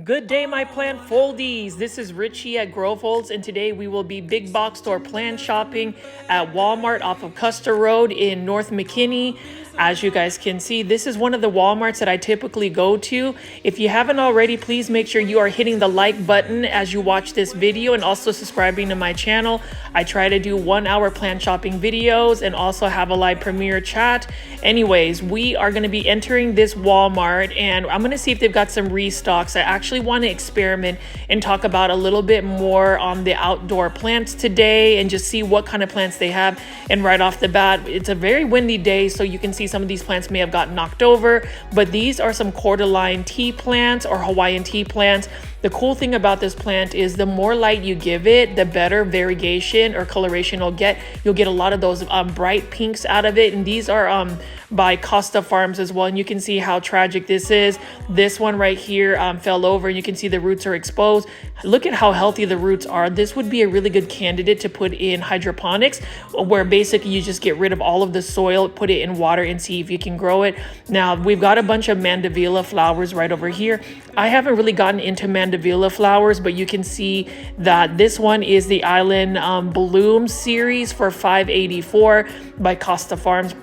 Good day, my plant foldies. This is Richie at Growfolds, and today we will be big box store plant shopping at Walmart off of Custer Road in North McKinney. As you guys can see, this is one of the Walmarts that I typically go to. If you haven't already, please make sure you are hitting the like button as you watch this video and also subscribing to my channel. I try to do 1 hour plant shopping videos and also have a live premiere chat. Anyways, we are going to be entering this Walmart and I'm going to see if they've got some restocks. I actually want to experiment and talk about a little bit more on the outdoor plants today and just see what kind of plants they have. And right off the bat, it's a very windy day, so you can see some of these plants may have gotten knocked over, but these are some cordyline tea plants or Hawaiian tea plants. The cool thing about this plant is the more light you give it, the better variegation or coloration you'll get. You'll get a lot of those bright pinks out of it. And these are by Costa Farms as well. And you can see how tragic this is. This one right here fell over and you can see the roots are exposed. Look at how healthy the roots are. This would be a really good candidate to put in hydroponics, where basically you just get rid of all of the soil, put it in water and see if you can grow it. Now we've got a bunch of mandevilla flowers right over here. I haven't really gotten into mandevilla flowers, but you can see that this one is the Island Bloom series for $5.84 by Costa Farms.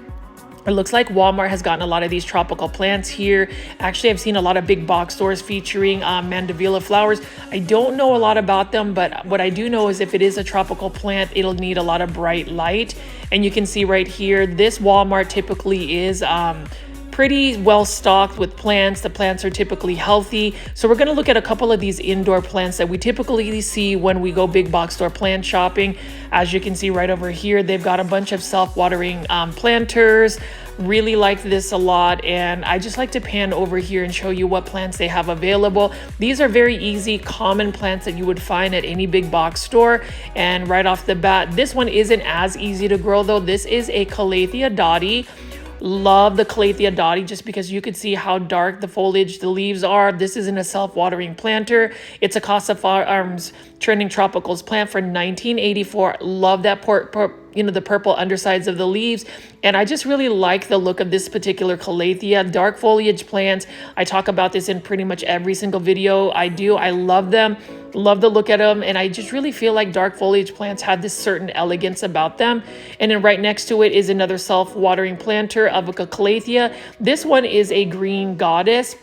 It looks like Walmart has gotten a lot of these tropical plants here. Actually, I've seen a lot of big box stores featuring mandevilla flowers. I don't know a lot about them, but what I do know is if it is a tropical plant, it'll need a lot of bright light. And you can see right here, this Walmart typically is pretty well stocked with plants. The plants are typically healthy. So we're going to look at a couple of these indoor plants that we typically see when we go big box store plant shopping. As you can see right over here, they've got a bunch of self-watering planters. Really like this a lot, and I just like to pan over here and show you what plants they have available. These are very easy, common plants that you would find at any big box store. And right off the bat, this one isn't as easy to grow though. This is a Calathea dotty. Love the Calathea dotty just because you could see how dark the foliage, the leaves are. This isn't a self-watering planter. It's a Costa Farms trending tropicals plant for $19.84. Love that the purple undersides of the leaves. And I just really like the look of this particular Calathea. Dark foliage plants. I talk about this in pretty much every single video I do. I love them. Love the look at them, and I just really feel like dark foliage plants have this certain elegance about them. And then right next to it is another self-watering planter of a Calathea. This one is a green goddess.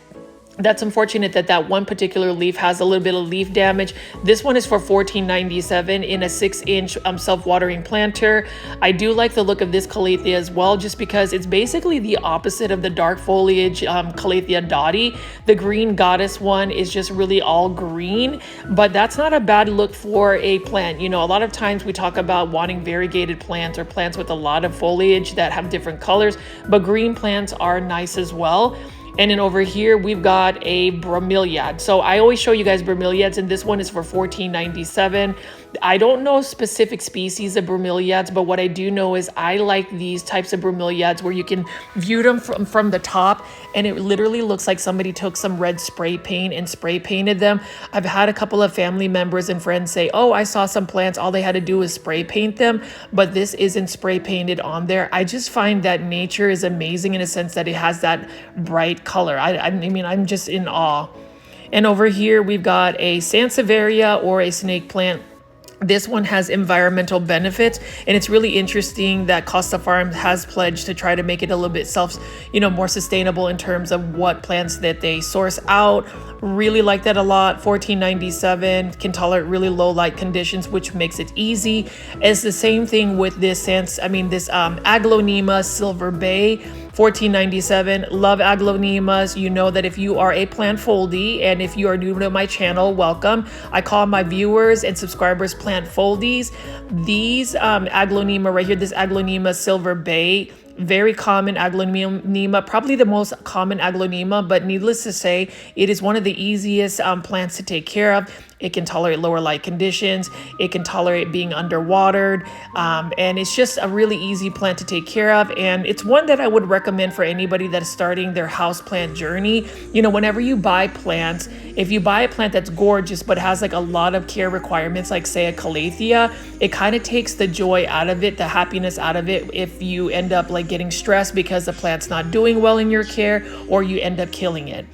That's unfortunate that that one particular leaf has a little bit of leaf damage. This one is for $14.97 in a 6-inch self-watering planter. I do like the look of this Calathea as well, just because it's basically the opposite of the dark foliage Calathea dotty. The green goddess one is just really all green, but that's not a bad look for a plant. You know, a lot of times we talk about wanting variegated plants or plants with a lot of foliage that have different colors, but green plants are nice as well. And then over here, we've got a bromeliad. So I always show you guys bromeliads, and this one is for $14.97. I don't know specific species of bromeliads, but what I do know is I like these types of bromeliads where you can view them from the top, and it literally looks like somebody took some red spray paint and spray painted them. I've had a couple of family members and friends say, oh, I saw some plants, all they had to do was spray paint them, but this isn't spray painted on there. I just find that nature is amazing in a sense that it has that bright color. I mean, I'm just in awe. And over here, we've got a Sansevieria or a snake plant. This one has environmental benefits, and it's really interesting that Costa Farms has pledged to try to make it a little bit more sustainable in terms of what plants that they source out. Really like that a lot. $14.97, can tolerate really low light conditions, which makes it easy. It's the same thing with this Aglaonema Silver Bay. $14.97. Love aglaonemas. You know that if you are a plant foldie and if you are new to my channel, welcome. I call my viewers and subscribers plant foldies. These aglaonema right here, this Aglaonema Silver Bay, very common aglaonema, probably the most common aglaonema, but needless to say, it is one of the easiest plants to take care of. It can tolerate lower light conditions. It can tolerate being underwatered. And it's just a really easy plant to take care of. And it's one that I would recommend for anybody that is starting their house plant journey. You know, whenever you buy plants, if you buy a plant that's gorgeous, but has like a lot of care requirements, like say a Calathea, it kind of takes the joy out of it, the happiness out of it, if you end up like getting stressed because the plant's not doing well in your care, or you end up killing it.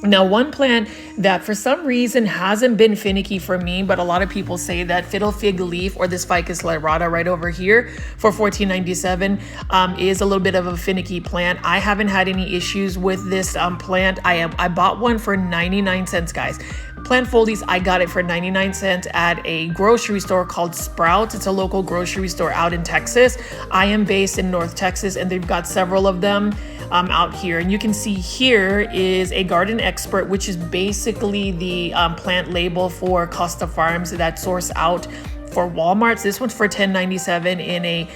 Now, one plant that for some reason hasn't been finicky for me, but a lot of people say that fiddle fig leaf or this ficus lyrata right over here for $14.97 is a little bit of a finicky plant. I haven't had any issues with this plant. I bought one for 99 cents, guys. Plant foldies, I got it for 99 cents at a grocery store called Sprouts. It's a local grocery store out in Texas. I am based in North Texas, and they've got several of them out here. And you can see here is a Garden Expert, which is basically the plant label for Costa Farms that source out for Walmart's. This one's for $10.97 in a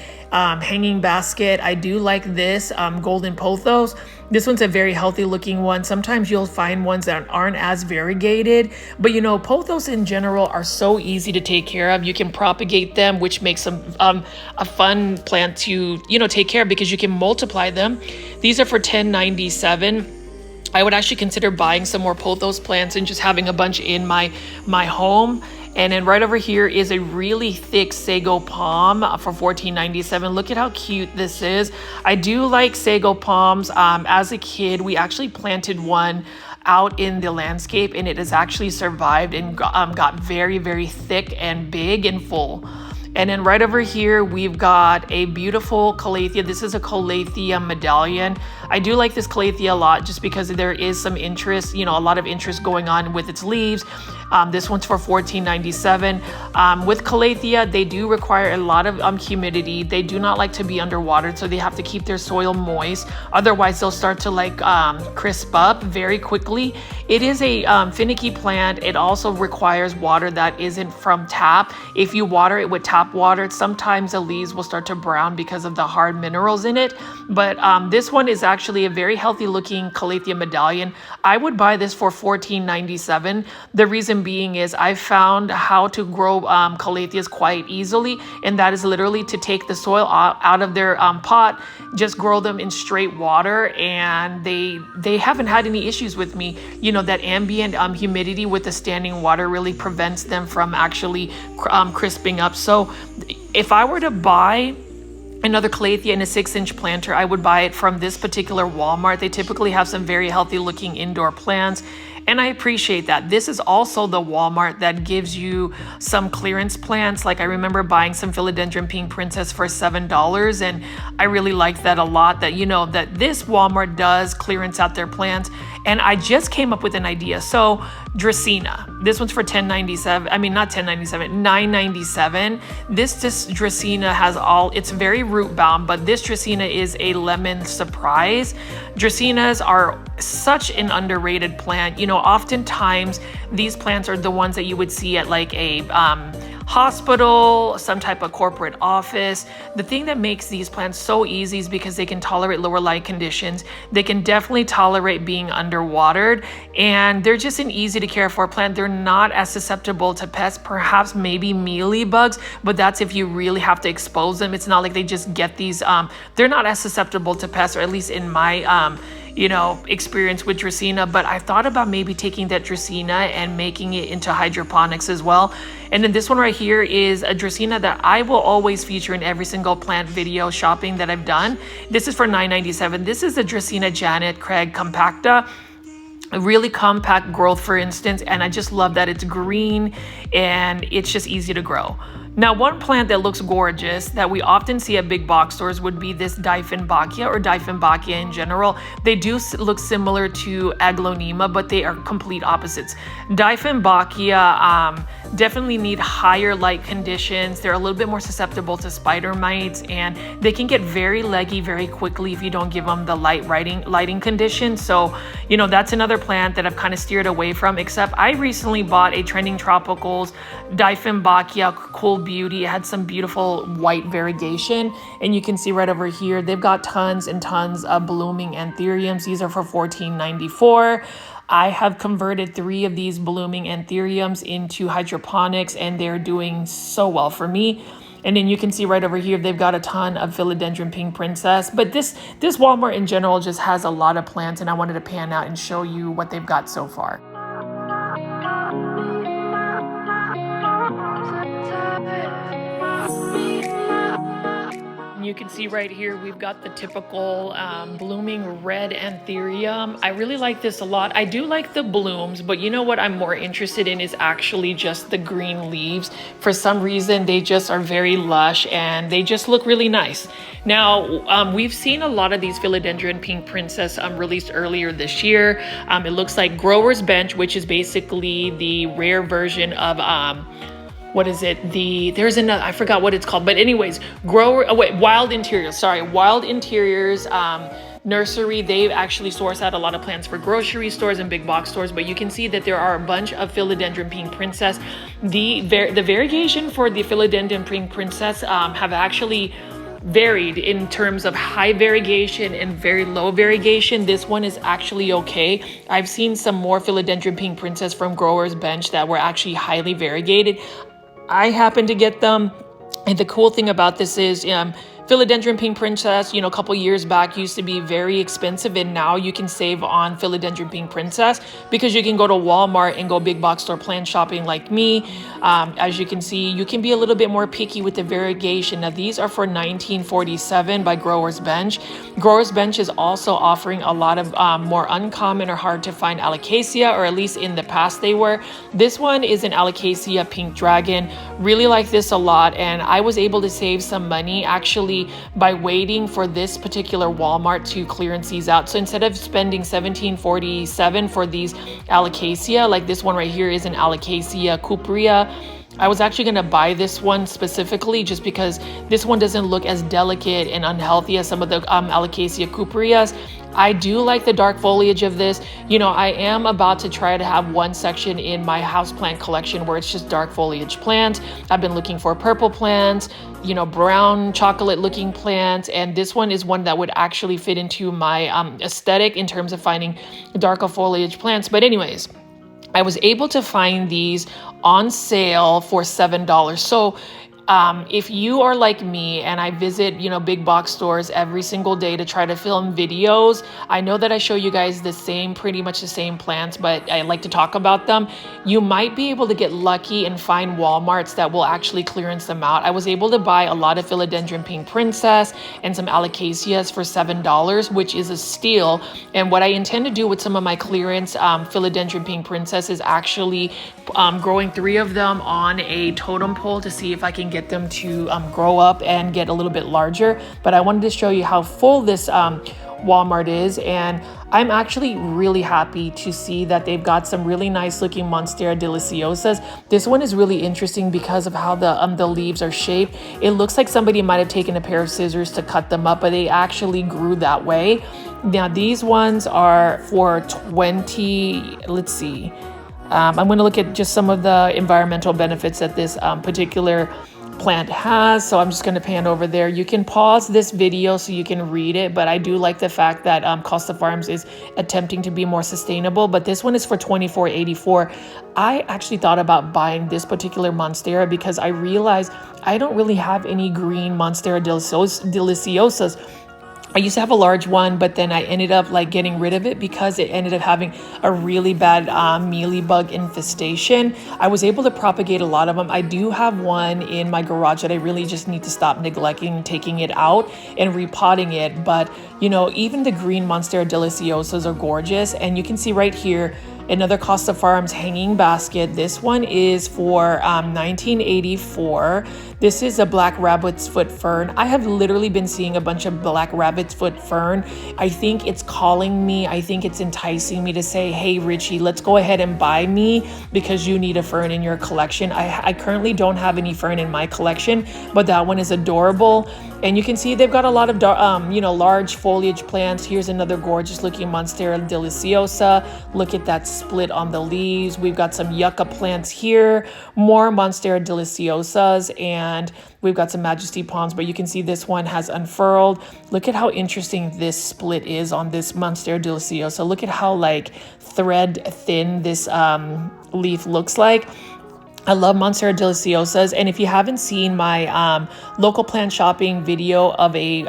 hanging basket. I do like this golden pothos. This one's a very healthy looking one. Sometimes you'll find ones that aren't as variegated, but you know, pothos in general are so easy to take care of. You can propagate them, which makes them a fun plant to, you know, take care of because you can multiply them. These are for $10.97. I would actually consider buying some more pothos plants and just having a bunch in my home. And then right over here is a really thick sago palm for $14.97. Look at how cute this is. I do like sago palms. As a kid, we actually planted one out in the landscape, and it has actually survived and got very, very thick and big and full. And then right over here, we've got a beautiful calathea. This is a calathea medallion. I do like this calathea a lot just because there is some interest, you know, a lot of interest going on with its leaves. This one's for $14.97. With calathea, they do require a lot of humidity. They do not like to be underwater, so they have to keep their soil moist. Otherwise, they'll start to like crisp up very quickly. It is a finicky plant. It also requires water that isn't from tap. If you water it with tap water, sometimes the leaves will start to brown because of the hard minerals in it. But this one is actually a very healthy looking calathea medallion. I would buy this for $14.97. The reason being is I found how to grow calatheas quite easily, and that is literally to take the soil out of their pot, just grow them in straight water, and they haven't had any issues with me. You know, that ambient humidity with the standing water really prevents them from actually crisping up. So if I were to buy another calathea in a 6-inch planter, I would buy it from this particular Walmart. They typically have some very healthy looking indoor plants, and I appreciate that. This is also the Walmart that gives you some clearance plants. Like I remember buying some philodendron pink princess for $7, and I really liked that a lot, that, you know, that this Walmart does clearance out their plants. And I just came up with an idea. So Dracaena, this one's for $10.97. I mean, not $10.97, $9.97. This Dracaena has it's very root bound, but this Dracaena is a lemon surprise. Dracaenas are such an underrated plant. You know, oftentimes these plants are the ones that you would see at like a hospital, some type of corporate office. The thing that makes these plants so easy is because they can tolerate lower light conditions. They can definitely tolerate being underwatered, and they're just an easy to care for plant. They're not as susceptible to pests, perhaps maybe mealy bugs, but that's if you really have to expose them. It's not like they just get these, they're not as susceptible to pests, or at least in my you know, experience with Dracaena. But I thought about maybe taking that Dracaena and making it into hydroponics as well. And then this one right here is a Dracaena that I will always feature in every single plant video shopping that I've done. This is for $9.97. This is a Dracaena Janet Craig compacta. A really compact growth, for instance, and I just love that it's green and it's just easy to grow. Now, one plant that looks gorgeous that we often see at big box stores would be this Dieffenbachia, or Dieffenbachia in general. They do look similar to Aglaonema, but they are complete opposites. Dieffenbachia definitely need higher light conditions. They're a little bit more susceptible to spider mites, and they can get very leggy very quickly if you don't give them the lighting conditions. So, you know, that's another plant that I've kind of steered away from, except I recently bought a Trending Tropicals Dieffenbachia Cool Beauty. It had some beautiful white variegation, and you can see right over here they've got tons and tons of blooming anthuriums. These are for $14.94. I have converted 3 of these blooming anthuriums into hydroponics, and they're doing so well for me. And then you can see right over here they've got a ton of philodendron pink princess. But this Walmart in general just has a lot of plants, and I wanted to pan out and show you what they've got so far. you can see right here, we've got the typical blooming red anthurium. I really like this a lot. I do like the blooms, but you know what I'm more interested in is actually just the green leaves. For some reason, they just are very lush and they just look really nice. Now, we've seen a lot of these philodendron pink princess released earlier this year. It looks like Grower's Bench, which is basically the rare version of what is it? There's another, I forgot what it's called, but anyways, Wild Interiors nursery. They actually source out a lot of plants for grocery stores and big box stores, but you can see that there are a bunch of philodendron pink princess. The variegation for the philodendron pink princess have actually varied in terms of high variegation and very low variegation. This one is actually okay. I've seen some more philodendron pink princess from Grower's Bench that were actually highly variegated. I happen to get them, and the cool thing about this is philodendron pink princess, a couple years back used to be very expensive, and now you can save on philodendron pink princess because you can go to Walmart and go big box store plant shopping like me. As you can see, you can be a little bit more picky with the variegation. Now these are for $19.47 by Grower's Bench. Grower's Bench is also offering a lot of more uncommon or hard to find alocasia, or at least in the past they were. This one is an alocasia pink dragon. Really like this a lot, and I was able to save some money actually by waiting for this particular Walmart to clearance these out. So instead of spending $17.47 for these alocasia, like this one right here is an alocasia cuprea, I was actually going to buy this one specifically just because this one doesn't look as delicate and unhealthy as some of the alocasia cupreas. I do like the dark foliage of this. I am about to try to have one section in my houseplant collection where it's just dark foliage plants. I've been looking for purple plants, brown chocolate looking plants, and this one is one that would actually fit into my aesthetic in terms of finding darker foliage plants. But anyways, I was able to find these on sale for $7. So if you are like me and I visit, big box stores every single day to try to film videos, I know that I show you guys pretty much the same plants, but I like to talk about them. You might be able to get lucky and find Walmarts that will actually clearance them out. I was able to buy a lot of philodendron pink princess and some alocasias for $7, which is a steal. And what I intend to do with some of my clearance philodendron pink princess is actually growing 3 of them on a totem pole to see if I can get them to grow up and get a little bit larger. But I wanted to show you how full this Walmart is, and I'm actually really happy to see that they've got some really nice looking Monstera deliciosas. This one is really interesting because of how the leaves are shaped. It looks like somebody might have taken a pair of scissors to cut them up, but they actually grew that way. Now these ones are for 20, let's see. I'm going to look at just some of the environmental benefits that this particular plant has. So I'm just going to pan over there. You can pause this video so you can read it, but I do like the fact that Costa Farms is attempting to be more sustainable. But this one is for $24.84. I actually thought about buying this particular Monstera because I realized I don't really have any green Monstera deliciosas. I used to have a large one, but then I ended up getting rid of it because it ended up having a really bad mealybug infestation. I was able to propagate a lot of them. I do have one in my garage that I really just need to stop neglecting, taking it out and repotting it. But even the green Monstera deliciosas are gorgeous. And you can see right here, another Costa Farms hanging basket. This one is for $19.84. This is a black rabbit's foot fern. I have literally been seeing a bunch of black rabbit's foot fern. I think it's calling me. I think it's enticing me to say, hey, Richie, let's go ahead and buy me because you need a fern in your collection. I currently don't have any fern in my collection, but that one is adorable. And you can see they've got a lot of, large foliage plants. Here's another gorgeous looking Monstera deliciosa. Look at that split on the leaves. We've got some yucca plants here, more Monstera deliciosas, and we've got some majesty palms, but you can see this one has unfurled. Look at how interesting this split is on this Monstera deliciosa. Look at how thread thin this leaf looks like. I love Monstera deliciosas, and if you haven't seen my local plant shopping video of a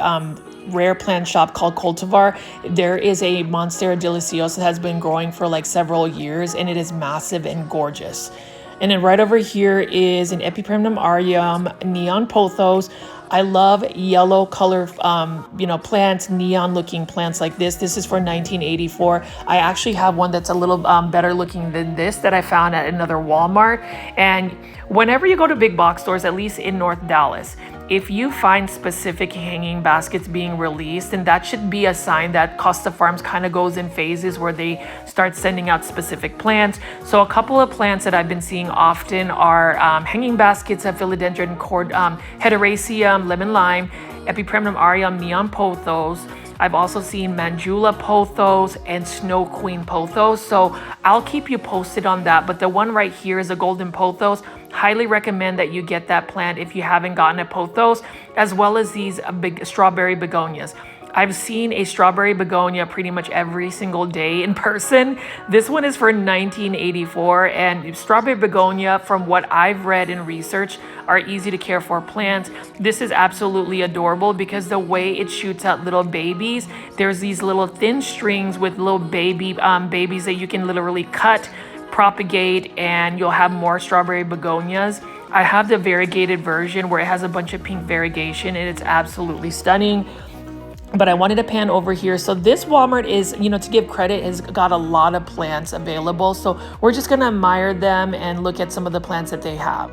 rare plant shop called Cultivar, there is a Monstera deliciosa that has been growing for several years, and it is massive and gorgeous. And then right over here is an Epipremnum aureum, neon pothos. I love yellow color, plants, neon looking plants like this. This is for 1984. I actually have one that's a little better looking than this that I found at another Walmart. And whenever you go to big box stores, at least in North Dallas, if you find specific hanging baskets being released, then that should be a sign that Costa Farms kind of goes in phases where they start sending out specific plants. So a couple of plants that I've been seeing often are hanging baskets of philodendron hederaceum, lemon lime, Epipremnum aureum, neon pothos. I've also seen Mandula pothos and Snow Queen pothos. So I'll keep you posted on that. But the one right here is a golden pothos. Highly recommend that you get that plant if you haven't gotten a pothos, as well as these big strawberry begonias. I've seen a strawberry begonia pretty much every single day in person. This one is for 1984, and strawberry begonia, from what I've read and researched, are easy to care for plants. This is absolutely adorable because the way it shoots out little babies, there's these little thin strings with little babies that you can literally cut, propagate, and you'll have more strawberry begonias. I have the variegated version where it has a bunch of pink variegation, and it's absolutely stunning. But I wanted to pan over here. So this Walmart is, to give credit, has got a lot of plants available. So we're just gonna admire them and look at some of the plants that they have.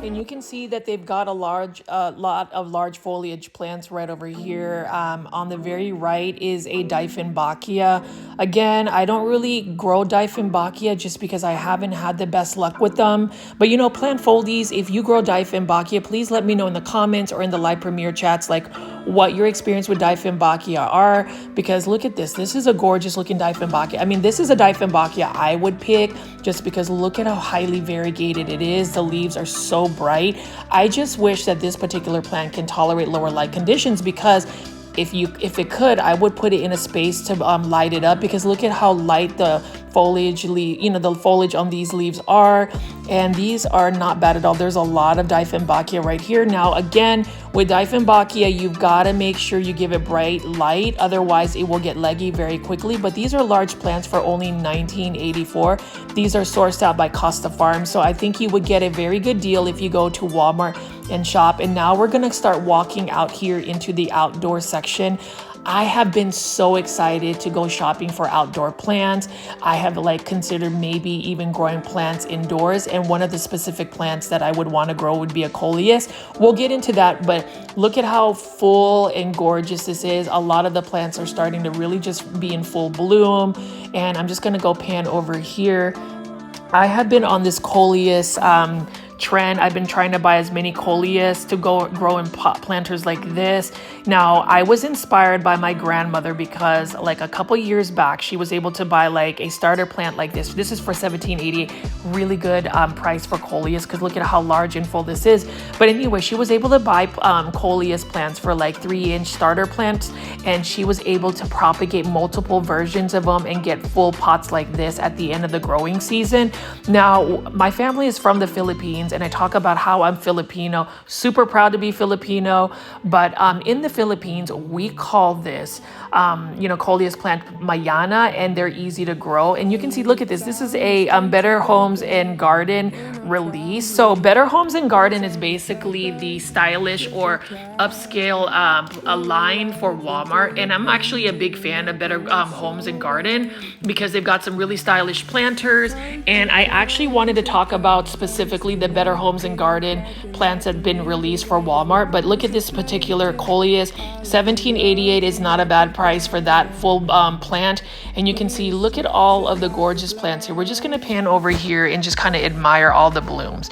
And you can see that they've got a lot of large foliage plants right over here. On the very right is a Dieffenbachia. Again, I don't really grow Dieffenbachia just because I haven't had the best luck with them. But plant foldies, if you grow Dieffenbachia, please let me know in the comments or in the live premiere chats what your experience with Dieffenbachia are, because look at this. This is a gorgeous looking Dieffenbachia. I mean, this is a Dieffenbachia I would pick just because look at how highly variegated it is. The leaves are so bright. I just wish that this particular plant can tolerate lower light conditions, because if it could, I would put it in a space to light it up, because look at how light the foliage the foliage on these leaves are, and these are not bad at all. There's a lot of Dieffenbachia right here. Now again, with Dieffenbachia, you've got to make sure you give it bright light, otherwise it will get leggy very quickly. But these are large plants for only $19.84. These are sourced out by Costa Farms, so I think you would get a very good deal if you go to Walmart and shop. And now we're gonna start walking out here into the outdoor section. I have been so excited to go shopping for outdoor plants. I have considered maybe even growing plants indoors, and one of the specific plants that I would want to grow would be a Coleus. We'll get into that, but look at how full and gorgeous this is. A lot of the plants are starting to really just be in full bloom, and I'm just gonna go pan over here. I have been on this Coleus trend. I've been trying to buy as many Coleus to grow in pot planters like this. Now, I was inspired by my grandmother because a couple years back, she was able to buy a starter plant like this. This is for $17.88. Really good price for Coleus, because look at how large and full this is. But anyway, she was able to buy Coleus plants for 3-inch starter plants, and she was able to propagate multiple versions of them and get full pots like this at the end of the growing season. Now, my family is from the Philippines, and I talk about how I'm Filipino, super proud to be Filipino, but in the Philippines, we call this, Coleus plant Mayana, and they're easy to grow. And you can see, look at this. This is a Better Homes and Garden release. So Better Homes and Garden is basically the stylish or upscale a line for Walmart. And I'm actually a big fan of Better Homes and Garden because they've got some really stylish planters. And I actually wanted to talk about specifically the Better Homes and Garden plants that have been released for Walmart. But look at this particular Coleus. $17.88 is not a bad price for that full plant. And you can see, look at all of the gorgeous plants here. We're just going to pan over here and just kind of admire all the blooms.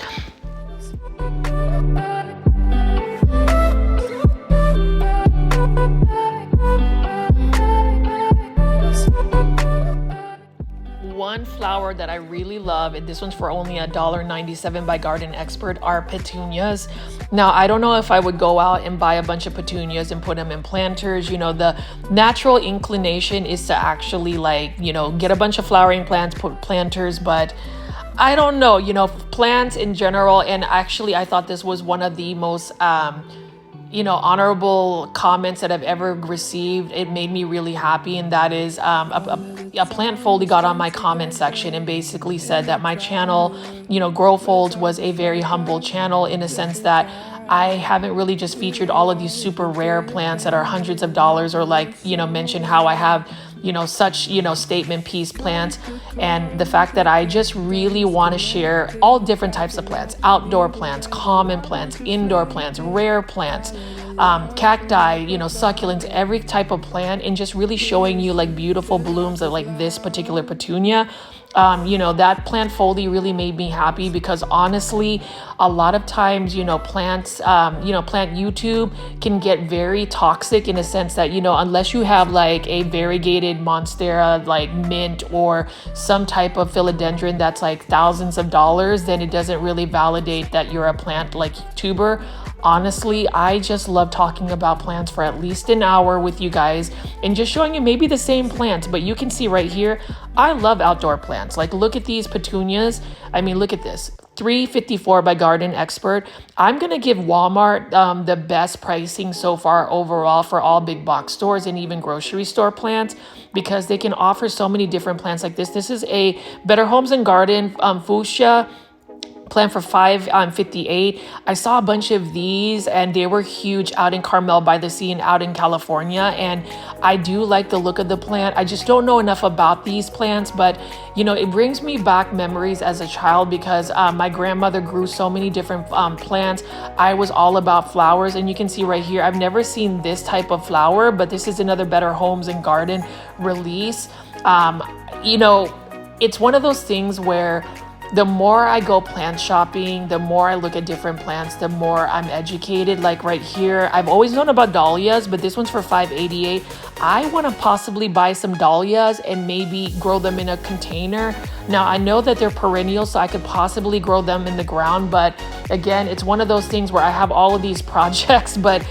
one flower that I really love, and this one's for only $1.97 by Garden Expert, are petunias. Now, I don't know if I would go out and buy a bunch of petunias and put them in planters. You know, the natural inclination is to actually, like, you know, get a bunch of flowering plants, put planters, but I don't know, you know, plants in general. And actually, I thought this was one of the most you know, honorable comments that I've ever received. It made me really happy, and that is a plant foldy got on my comment section and basically said that my channel, you know, Grow Folds, was a very humble channel, in a sense that I haven't really just featured all of these super rare plants that are hundreds of dollars, or, like, you know, mention how I have, you know, such, you know, statement piece plants. And the fact that I just really want to share all different types of plants, outdoor plants, common plants, indoor plants, rare plants, cacti, you know, succulents, every type of plant, and just really showing you like beautiful blooms of like this particular petunia. You know, that plant foldy really made me happy, because honestly, a lot of times, you know, plants, you know, plant YouTube can get very toxic, in a sense that, you know, unless you have like a variegated Monstera, like mint, or some type of philodendron that's like thousands of dollars, then it doesn't really validate that you're a plant like tuber. Honestly, I just love talking about plants for at least an hour with you guys, and just showing you maybe the same plants, but you can see right here, I love outdoor plants. Like, look at these petunias. I mean, look at this. $3.54 by Garden Expert. I'm gonna give Walmart the best pricing so far overall for all big box stores and even grocery store plants, because they can offer so many different plants like this. This is a Better Homes and Garden fuchsia plant for $5.58. I saw a bunch of these, and they were huge out in Carmel by the Sea and out in California. And I do like the look of the plant. I just don't know enough about these plants, but you know, it brings me back memories as a child, because my grandmother grew so many different plants. I was all about flowers, and you can see right here, I've never seen this type of flower, but this is another Better Homes and Garden release. You know, it's one of those things where the more I go plant shopping, the more I look at different plants, the more I'm educated. Like right here, I've always known about dahlias, but this one's for $5.88. I want to possibly buy some dahlias and maybe grow them in a container. Now, I know that they're perennials, so I could possibly grow them in the ground, but again, it's one of those things where I have all of these projects, but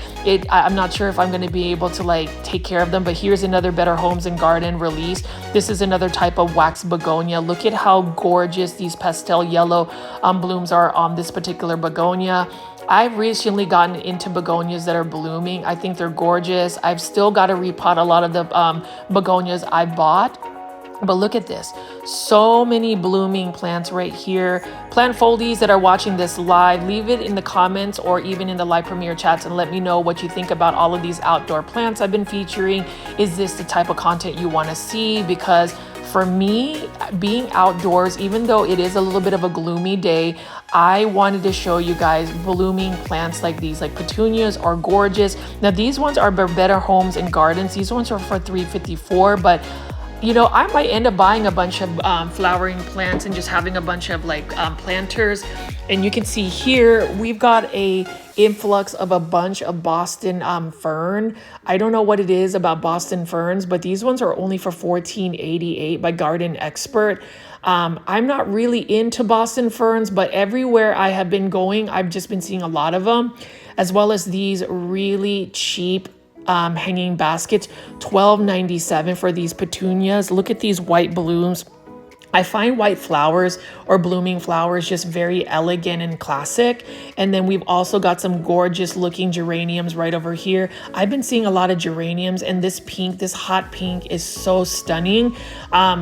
I'm not sure if I'm going to be able to like take care of them. But here's another Better Homes and Garden release. This is another type of wax begonia. Look at how gorgeous these pastel yellow blooms are on this particular begonia. I've recently gotten into begonias that are blooming. I think they're gorgeous. I've still got to repot a lot of the begonias I bought. But look at this. So many blooming plants right here. Plant foldies that are watching this live, leave it in the comments or even in the live premiere chats and let me know what you think about all of these outdoor plants I've been featuring. Is this the type of content you want to see? Because for me, being outdoors, even though it is a little bit of a gloomy day, I wanted to show you guys blooming plants like these, like petunias are gorgeous. Now, these ones are Better Homes and Gardens. These ones are for $3.54, but you know, I might end up buying a bunch of flowering plants and just having a bunch of like planters. And you can see here, we've got a influx of a bunch of Boston fern. I don't know what it is about Boston ferns, but these ones are only for $14.88 by Garden Expert. I'm not really into Boston ferns, but everywhere I have been going, I've just been seeing a lot of them, as well as these really cheap hanging baskets. $12.97 for these petunias. Look at these white blooms. I find white flowers or blooming flowers just very elegant and classic. And then we've also got some gorgeous looking geraniums right over here. I've been seeing a lot of geraniums, and this pink, this hot pink is so stunning.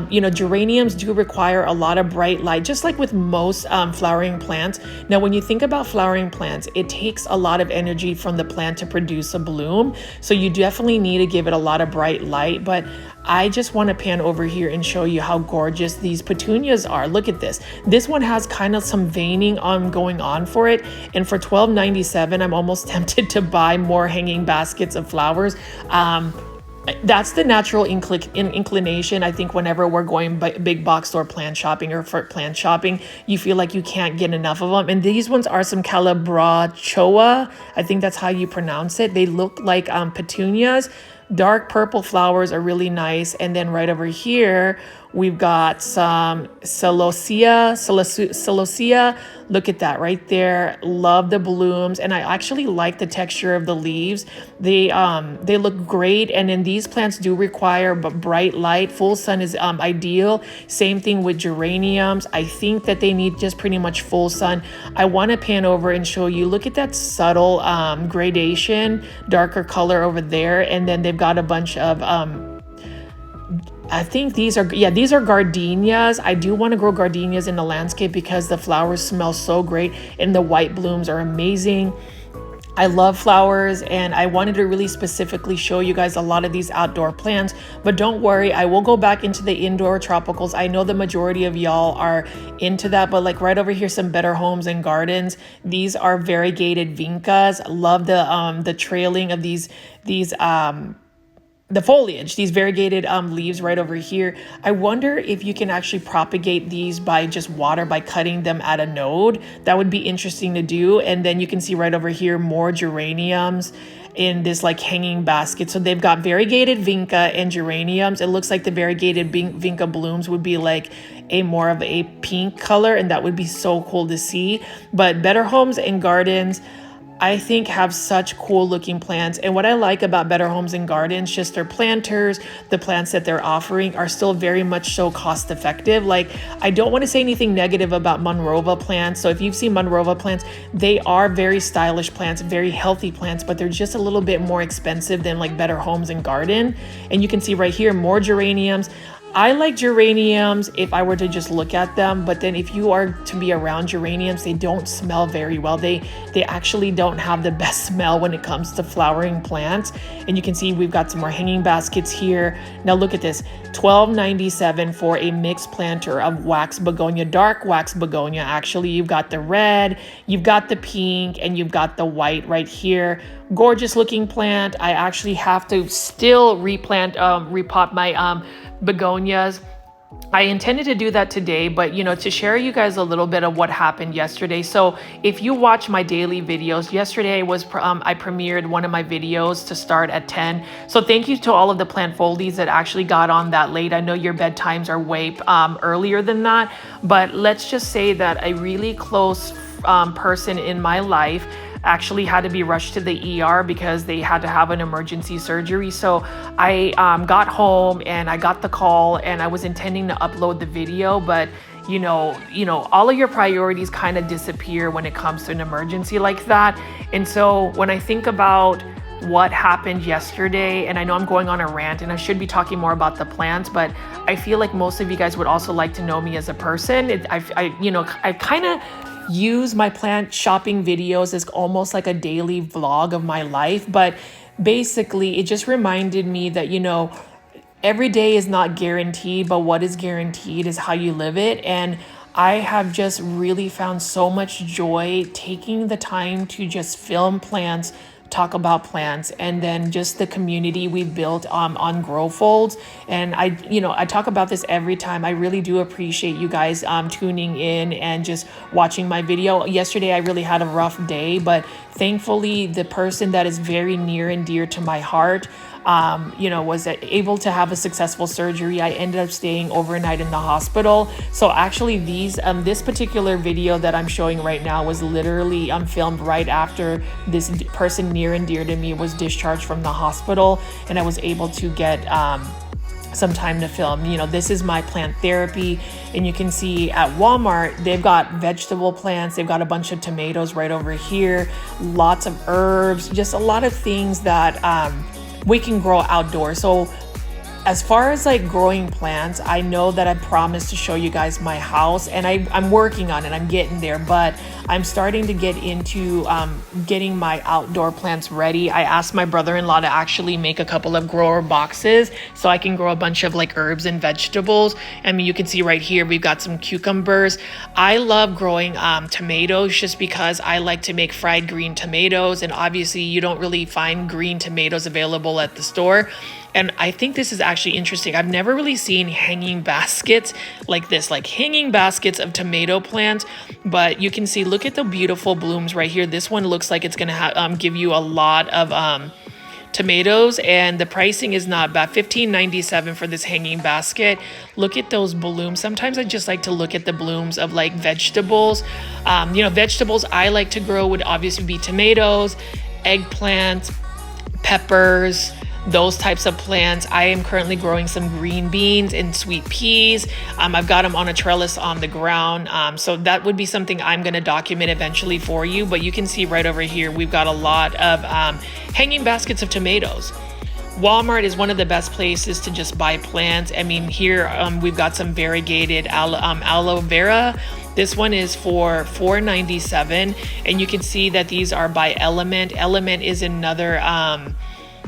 You know, geraniums do require a lot of bright light, just like with most flowering plants. Now, when you think about flowering plants, it takes a lot of energy from the plant to produce a bloom. So you definitely need to give it a lot of bright light. But I just want to pan over here and show you how gorgeous these petunias are. Look at this. This one has kind of some veining going on for it. And for $12.97, I'm almost tempted to buy more hanging baskets of flowers. That's the natural inclination. I think whenever we're going big box store plant shopping or for plant shopping, you feel like you can't get enough of them. And these ones are some Calabrachoa. I think that's how you pronounce it. They look like petunias. Dark purple flowers are really nice. And then right over here, We've got some celosia. Look at that right there. Love the blooms, and I actually like the texture of the leaves. They look great, and then these plants do require bright light. Full sun is ideal. Same thing with geraniums. I think that they need just pretty much full sun. I want to pan over and show you. Look at that subtle gradation, darker color over there, and then they've got a bunch of I think these are gardenias. I do want to grow gardenias in the landscape because the flowers smell so great and the white blooms are amazing. I love flowers, and I wanted to really specifically show you guys a lot of these outdoor plants, but don't worry, I will go back into the indoor tropicals. I know the majority of y'all are into that, but like right over here, some Better Homes and Gardens. These are variegated vincas. Love the trailing of these the foliage, these variegated leaves right over here. I wonder if you can actually propagate these by just water, by cutting them at a node. That would be interesting to do. And then you can see right over here more geraniums in this like hanging basket. So they've got variegated vinca and geraniums. It looks like the variegated vinca blooms would be like a more of a pink color, and that would be so cool to see. But Better Homes and Gardens, I think, have such cool looking plants. And what I like about Better Homes and Gardens, just their planters, the plants that they're offering are still very much so cost effective. Like, I don't want to say anything negative about Monstera plants. So if you've seen Monstera plants, they are very stylish plants, very healthy plants, but they're just a little bit more expensive than like Better Homes and Garden. And you can see right here, more geraniums. I like geraniums if I were to just look at them, but then if you are to be around geraniums, they don't smell very well. They actually don't have the best smell when it comes to flowering plants. And you can see we've got some more hanging baskets here. Now look at this, $12.97 for a mixed planter of wax begonia, dark wax begonia. Actually, you've got the red, you've got the pink, and you've got the white right here. Gorgeous looking plant. I actually have to still repot my begonias. I intended to do that today, but to share you guys a little bit of what happened yesterday. So if you watch my daily videos, yesterday was I premiered one of my videos to start at 10. So thank you to all of the plant foldies that actually got on that late. I know your bedtimes are way earlier than that, but let's just say that a really close person in my life actually had to be rushed to the ER because they had to have an emergency surgery. So I got home and I got the call, and I was intending to upload the video, but all of your priorities kind of disappear when it comes to an emergency like that. And so when I think about what happened yesterday, and I know I'm going on a rant and I should be talking more about the plants, but I feel like most of you guys would also like to know me as a person. I kind of use my plant shopping videos as almost like a daily vlog of my life, but basically it just reminded me that every day is not guaranteed, but what is guaranteed is how you live it. And I have just really found so much joy taking the time to just film plants, talk about plants, and then just the community we built on Grow Folds. And I talk about this every time. I really do appreciate you guys tuning in and just watching my video. Yesterday I really had a rough day, but thankfully the person that is very near and dear to my heart was able to have a successful surgery. I ended up staying overnight in the hospital. So actually this particular video that I'm showing right now was literally filmed right after this person near and dear to me was discharged from the hospital, and I was able to get some time to film. This is my plant therapy, and you can see at Walmart they've got vegetable plants, they've got a bunch of tomatoes right over here, lots of herbs, just a lot of things that we can grow outdoors. So as far as like growing plants, I know that I promised to show you guys my house, and I'm working on it. I'm getting there, but I'm starting to get into getting my outdoor plants ready. I asked my brother-in-law to actually make a couple of grower boxes so I can grow a bunch of like herbs and vegetables. I mean, you can see right here, we've got some cucumbers. I love growing tomatoes just because I like to make fried green tomatoes. And obviously you don't really find green tomatoes available at the store. And I think this is actually interesting. I've never really seen hanging baskets like this, like hanging baskets of tomato plants. But you can see, look at the beautiful blooms right here. This one looks like it's going to give you a lot of tomatoes, and the pricing is not bad. $15.97 for this hanging basket. Look at those blooms. Sometimes I just like to look at the blooms of like vegetables. Vegetables I like to grow would obviously be tomatoes, eggplants, peppers, those types of plants. I am currently growing some green beans and sweet peas. I've got them on a trellis on the ground. So that would be something I'm going to document eventually for you. But you can see right over here, we've got a lot of hanging baskets of tomatoes. Walmart is one of the best places to just buy plants. I mean, here we've got some variegated aloe vera. This one is for $4.97, and you can see that these are by Element. Element is another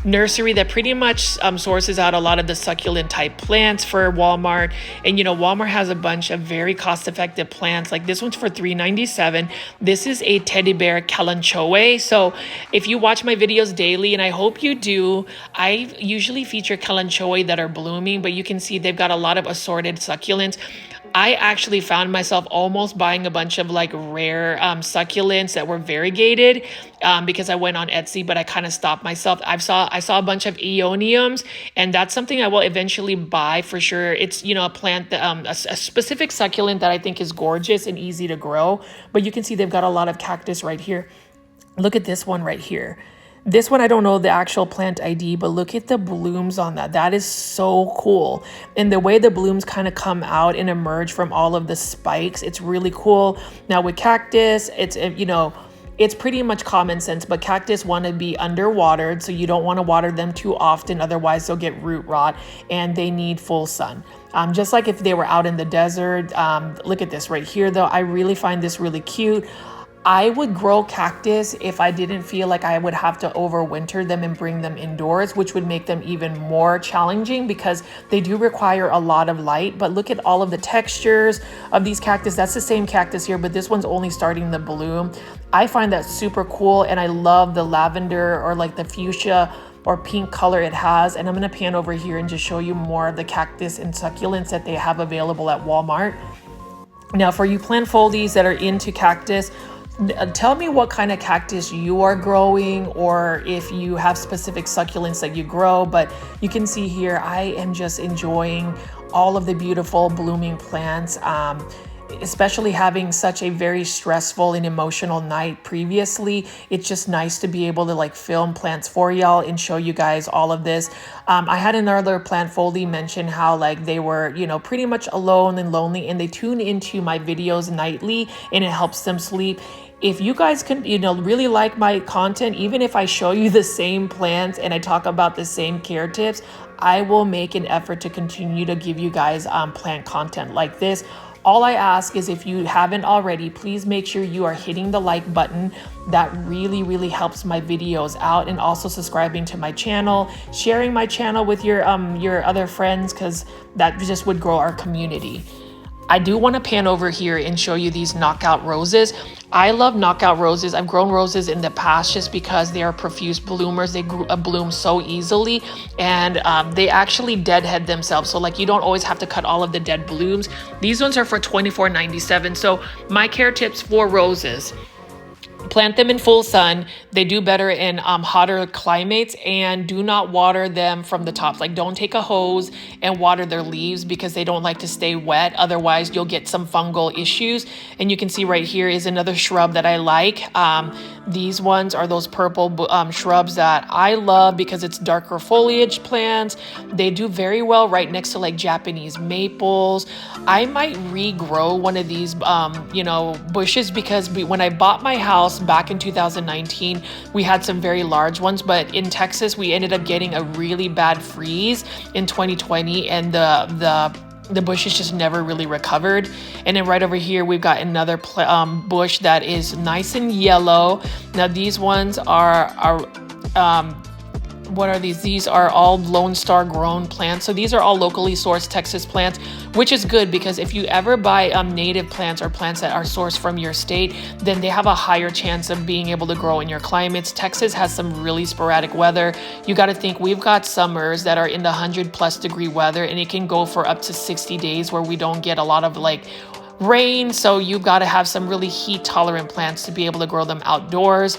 nursery that pretty much sources out a lot of the succulent type plants for Walmart. And Walmart has a bunch of very cost-effective plants. Like this one's for $3.97. This is a teddy bear kalanchoe. So if you watch my videos daily, and I hope you do, I usually feature kalanchoe that are blooming, but you can see they've got a lot of assorted succulents. I actually found myself almost buying a bunch of like rare succulents that were variegated because I went on Etsy, but I kind of stopped myself. I saw a bunch of aeoniums, and that's something I will eventually buy for sure. It's a plant that, a specific succulent that I think is gorgeous and easy to grow. But you can see they've got a lot of cactus right here. Look at this one right here. This one, I don't know the actual plant ID, but look at the blooms on that. That is so cool. And the way the blooms kind of come out and emerge from all of the spikes, it's really cool. Now with cactus, it's pretty much common sense, but cactus want to be underwatered, so you don't want to water them too often, otherwise they'll get root rot, and they need full sun. Just like if they were out in the desert. Look at this right here though. I really find this really cute. I would grow cactus if I didn't feel like I would have to overwinter them and bring them indoors, which would make them even more challenging because they do require a lot of light. But look at all of the textures of these cactus. That's the same cactus here, but this one's only starting to bloom. I find that super cool, and I love the lavender or like the fuchsia or pink color it has. And I'm gonna pan over here and just show you more of the cactus and succulents that they have available at Walmart. Now for you plant foldies that are into cactus, tell me what kind of cactus you are growing, or if you have specific succulents that you grow. But you can see here, I am just enjoying all of the beautiful blooming plants, especially having such a very stressful and emotional night previously. It's just nice to be able to like film plants for y'all and show you guys all of this. I had another plant foldie mention how like they were, pretty much alone and lonely, and they tune into my videos nightly and it helps them sleep. If you guys can, really like my content, even if I show you the same plants and I talk about the same care tips, I will make an effort to continue to give you guys plant content like this. All I ask is if you haven't already, please make sure you are hitting the like button. That really, really helps my videos out, and also subscribing to my channel, sharing my channel with your other friends, because that just would grow our community. I do want to pan over here and show you these knockout roses. I love knockout roses. I've grown roses in the past just because they are profuse bloomers. They bloom so easily, and they actually deadhead themselves. So like you don't always have to cut all of the dead blooms. These ones are for $24.97. So my care tips for roses: plant them in full sun. They do better in hotter climates, and do not water them from the top. Like don't take a hose and water their leaves because they don't like to stay wet. Otherwise you'll get some fungal issues. And you can see right here is another shrub that I like. These ones are those purple shrubs that I love because it's darker foliage plants. They do very well right next to like Japanese maples. I might regrow one of these, bushes, because when I bought my house back in 2019, we had some very large ones, but in Texas, we ended up getting a really bad freeze in 2020, and the bushes just never really recovered. And then right over here, we've got another bush that is nice and yellow. Now these ones are what are these? These are all Lone Star grown plants. So these are all locally sourced Texas plants, which is good because if you ever buy native plants or plants that are sourced from your state, then they have a higher chance of being able to grow in your climates. Texas has some really sporadic weather. You got to think we've got summers that are in the 100+ degree weather, and it can go for up to 60 days where we don't get a lot of like rain. So you got to have some really heat tolerant plants to be able to grow them outdoors.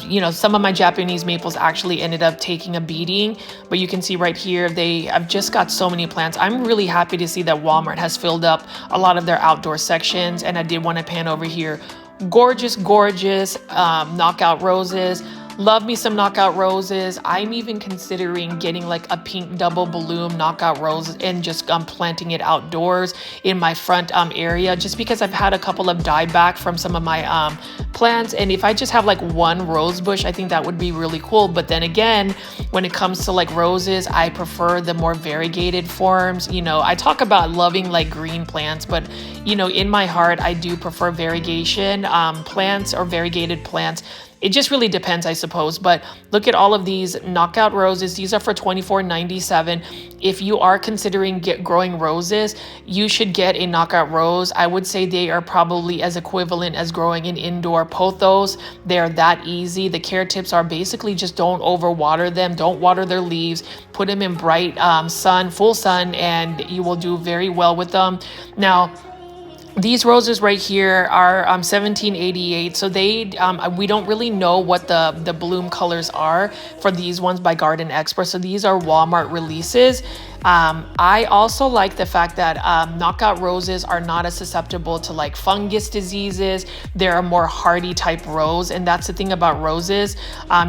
You know, some of my Japanese maples actually ended up taking a beating, but you can see right here, I've just got so many plants. I'm really happy to see that Walmart has filled up a lot of their outdoor sections. And I did want to pan over here. Gorgeous, gorgeous knockout roses. Love me some knockout roses. I'm even considering getting like a pink double bloom knockout rose and just planting it outdoors in my front area, just because I've had a couple of dieback from some of my plants. And if I just have like one rose bush, I think that would be really cool. But then again, when it comes to like roses, I prefer the more variegated forms. You know, I talk about loving like green plants, but you know, in my heart, I do prefer variegation plants or variegated plants. It just really depends, I suppose. But look at all of these knockout roses. These are for $24.97. If you are considering growing roses, you should get a knockout rose. I would say they are probably as equivalent as growing an indoor pothos. They're that easy. The care tips are basically just don't overwater them. Don't water their leaves. Put them in bright sun, full sun, and you will do very well with them. Now, these roses right here are 1788, so we don't really know what the bloom colors are for these ones by Garden Expert. So these are Walmart releases. I also like the fact that knockout roses are not as susceptible to like fungus diseases. They're a more hardy type rose, and that's the thing about roses.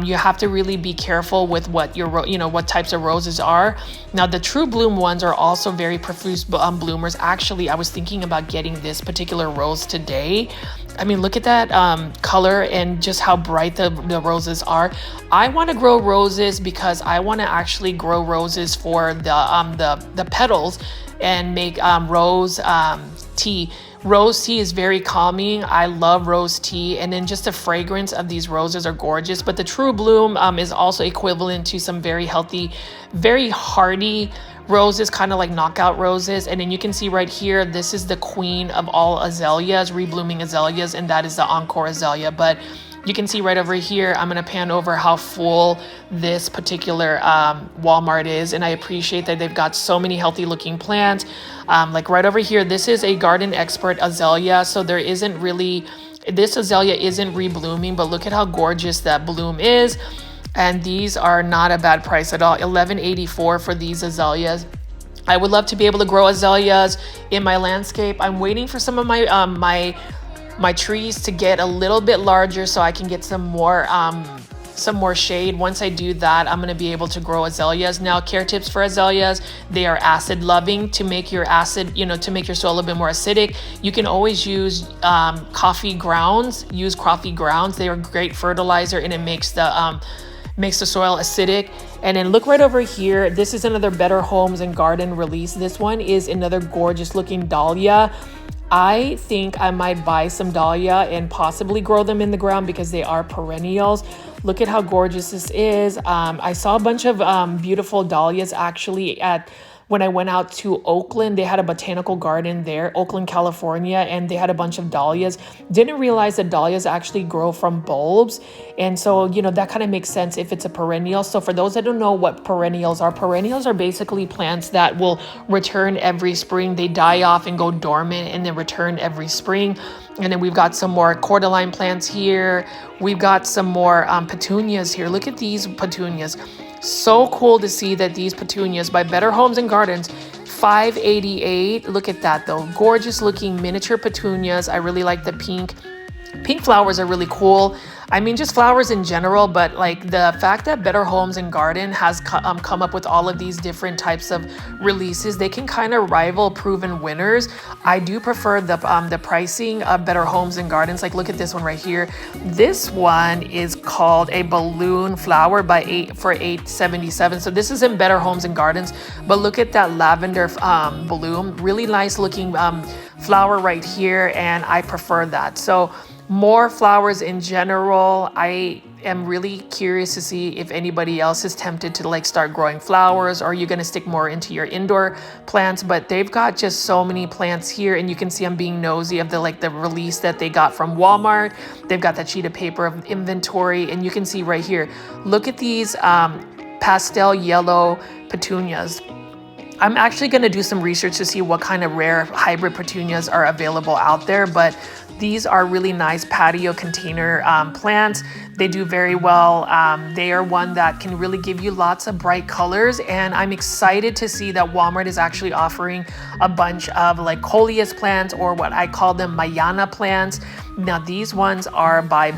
You have to really be careful with what what types of roses are. Now the true bloom ones are also very profuse bloomers. Actually, I was thinking about getting this particular rose today. I mean, look at that color and just how bright the roses are. I want to grow roses because I want to actually grow roses for the petals and make rose tea. Rose tea is very calming. I love rose tea, and then just the fragrance of these roses are gorgeous. But the true bloom is also equivalent to some very healthy, very hardy roses, kind of like knockout roses. And then you can see right here, this is the queen of all azaleas, reblooming azaleas, and that is the Encore azalea. But you can see right over here, I'm going to pan over how full this particular Walmart is. And I appreciate that they've got so many healthy looking plants. Like right over here, this is a Garden Expert azalea. So there isn't really, this azalea isn't reblooming, but look at how gorgeous that bloom is. And these are not a bad price at all. $11.84 for these azaleas. I would love to be able to grow azaleas in my landscape. I'm waiting for some of my my trees to get a little bit larger so I can get some more shade. Once I do that, I'm going to be able to grow azaleas. Now, care tips for azaleas: they are acid loving. To make your to make your soil a bit more acidic, you can always use coffee grounds. Use coffee grounds. They are great fertilizer, and it makes the soil acidic. And then look right over here. This is another Better Homes and Garden release. This one is another gorgeous looking dahlia. I think I might buy some dahlia and possibly grow them in the ground because they are perennials. Look at how gorgeous this is. I saw a bunch of beautiful dahlias actually when I went out to Oakland. They had a botanical garden there, Oakland, California, and they had a bunch of dahlias. Didn't realize that dahlias actually grow from bulbs. And so, that kind of makes sense if it's a perennial. So for those that don't know what perennials are basically plants that will return every spring. They die off and go dormant and then return every spring. And then we've got some more cordyline plants here. We've got some more petunias here. Look at these petunias. So cool to see that these petunias by Better Homes and Gardens, $5.88. Look at that though. Gorgeous looking miniature petunias. I really like the pink. Pink flowers are really cool. I mean, just flowers in general, but like the fact that Better Homes and Garden has come up with all of these different types of releases, they can kind of rival proven winners. I do prefer the pricing of Better Homes and Gardens. Like, look at this one right here. This one is called a balloon flower for $8.77. So this is in Better Homes and Gardens, but look at that lavender bloom. Really nice looking flower right here, and I prefer that. So more flowers in general. I am really curious to see if anybody else is tempted to like start growing flowers, or are you going to stick more into your indoor plants? But they've got just so many plants here, and you can see I'm being nosy of the release that they got from Walmart. They've got that sheet of paper of inventory, and you can see right here, look at these pastel yellow petunias. I'm actually going to do some research to see what kind of rare hybrid petunias are available out there, but These are really nice patio container plants. They do very well. They are one that can really give you lots of bright colors, and I'm excited to see that Walmart is actually offering a bunch of like Coleus plants, or what I call them Mayana plants. Now these ones are by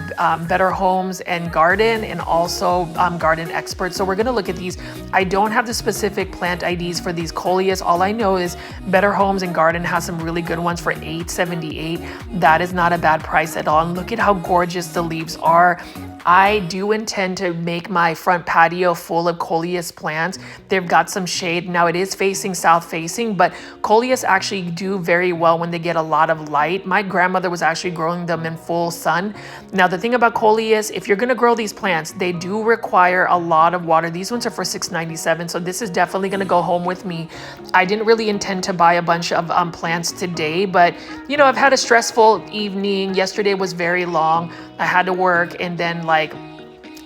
Better Homes and Garden, and also Garden Experts. So we're gonna look at these. I don't have the specific plant IDs for these Coleus. All I know is Better Homes and Garden has some really good ones for $8.78. That is not a bad price at all. And look at how gorgeous the leaves are. I do intend to make my front patio full of Coleus plants. They've got some shade. Now it is facing south facing, but Coleus actually do very well when they get a lot of light. My grandmother was actually growing them in full sun. Now the thing about Coleus, if you're gonna grow these plants, they do require a lot of water. These ones are for $6.97, so this is definitely gonna go home with me. I didn't really intend to buy a bunch of plants today, but you know, I've had a stressful evening. Yesterday was very long. I had to work, and then like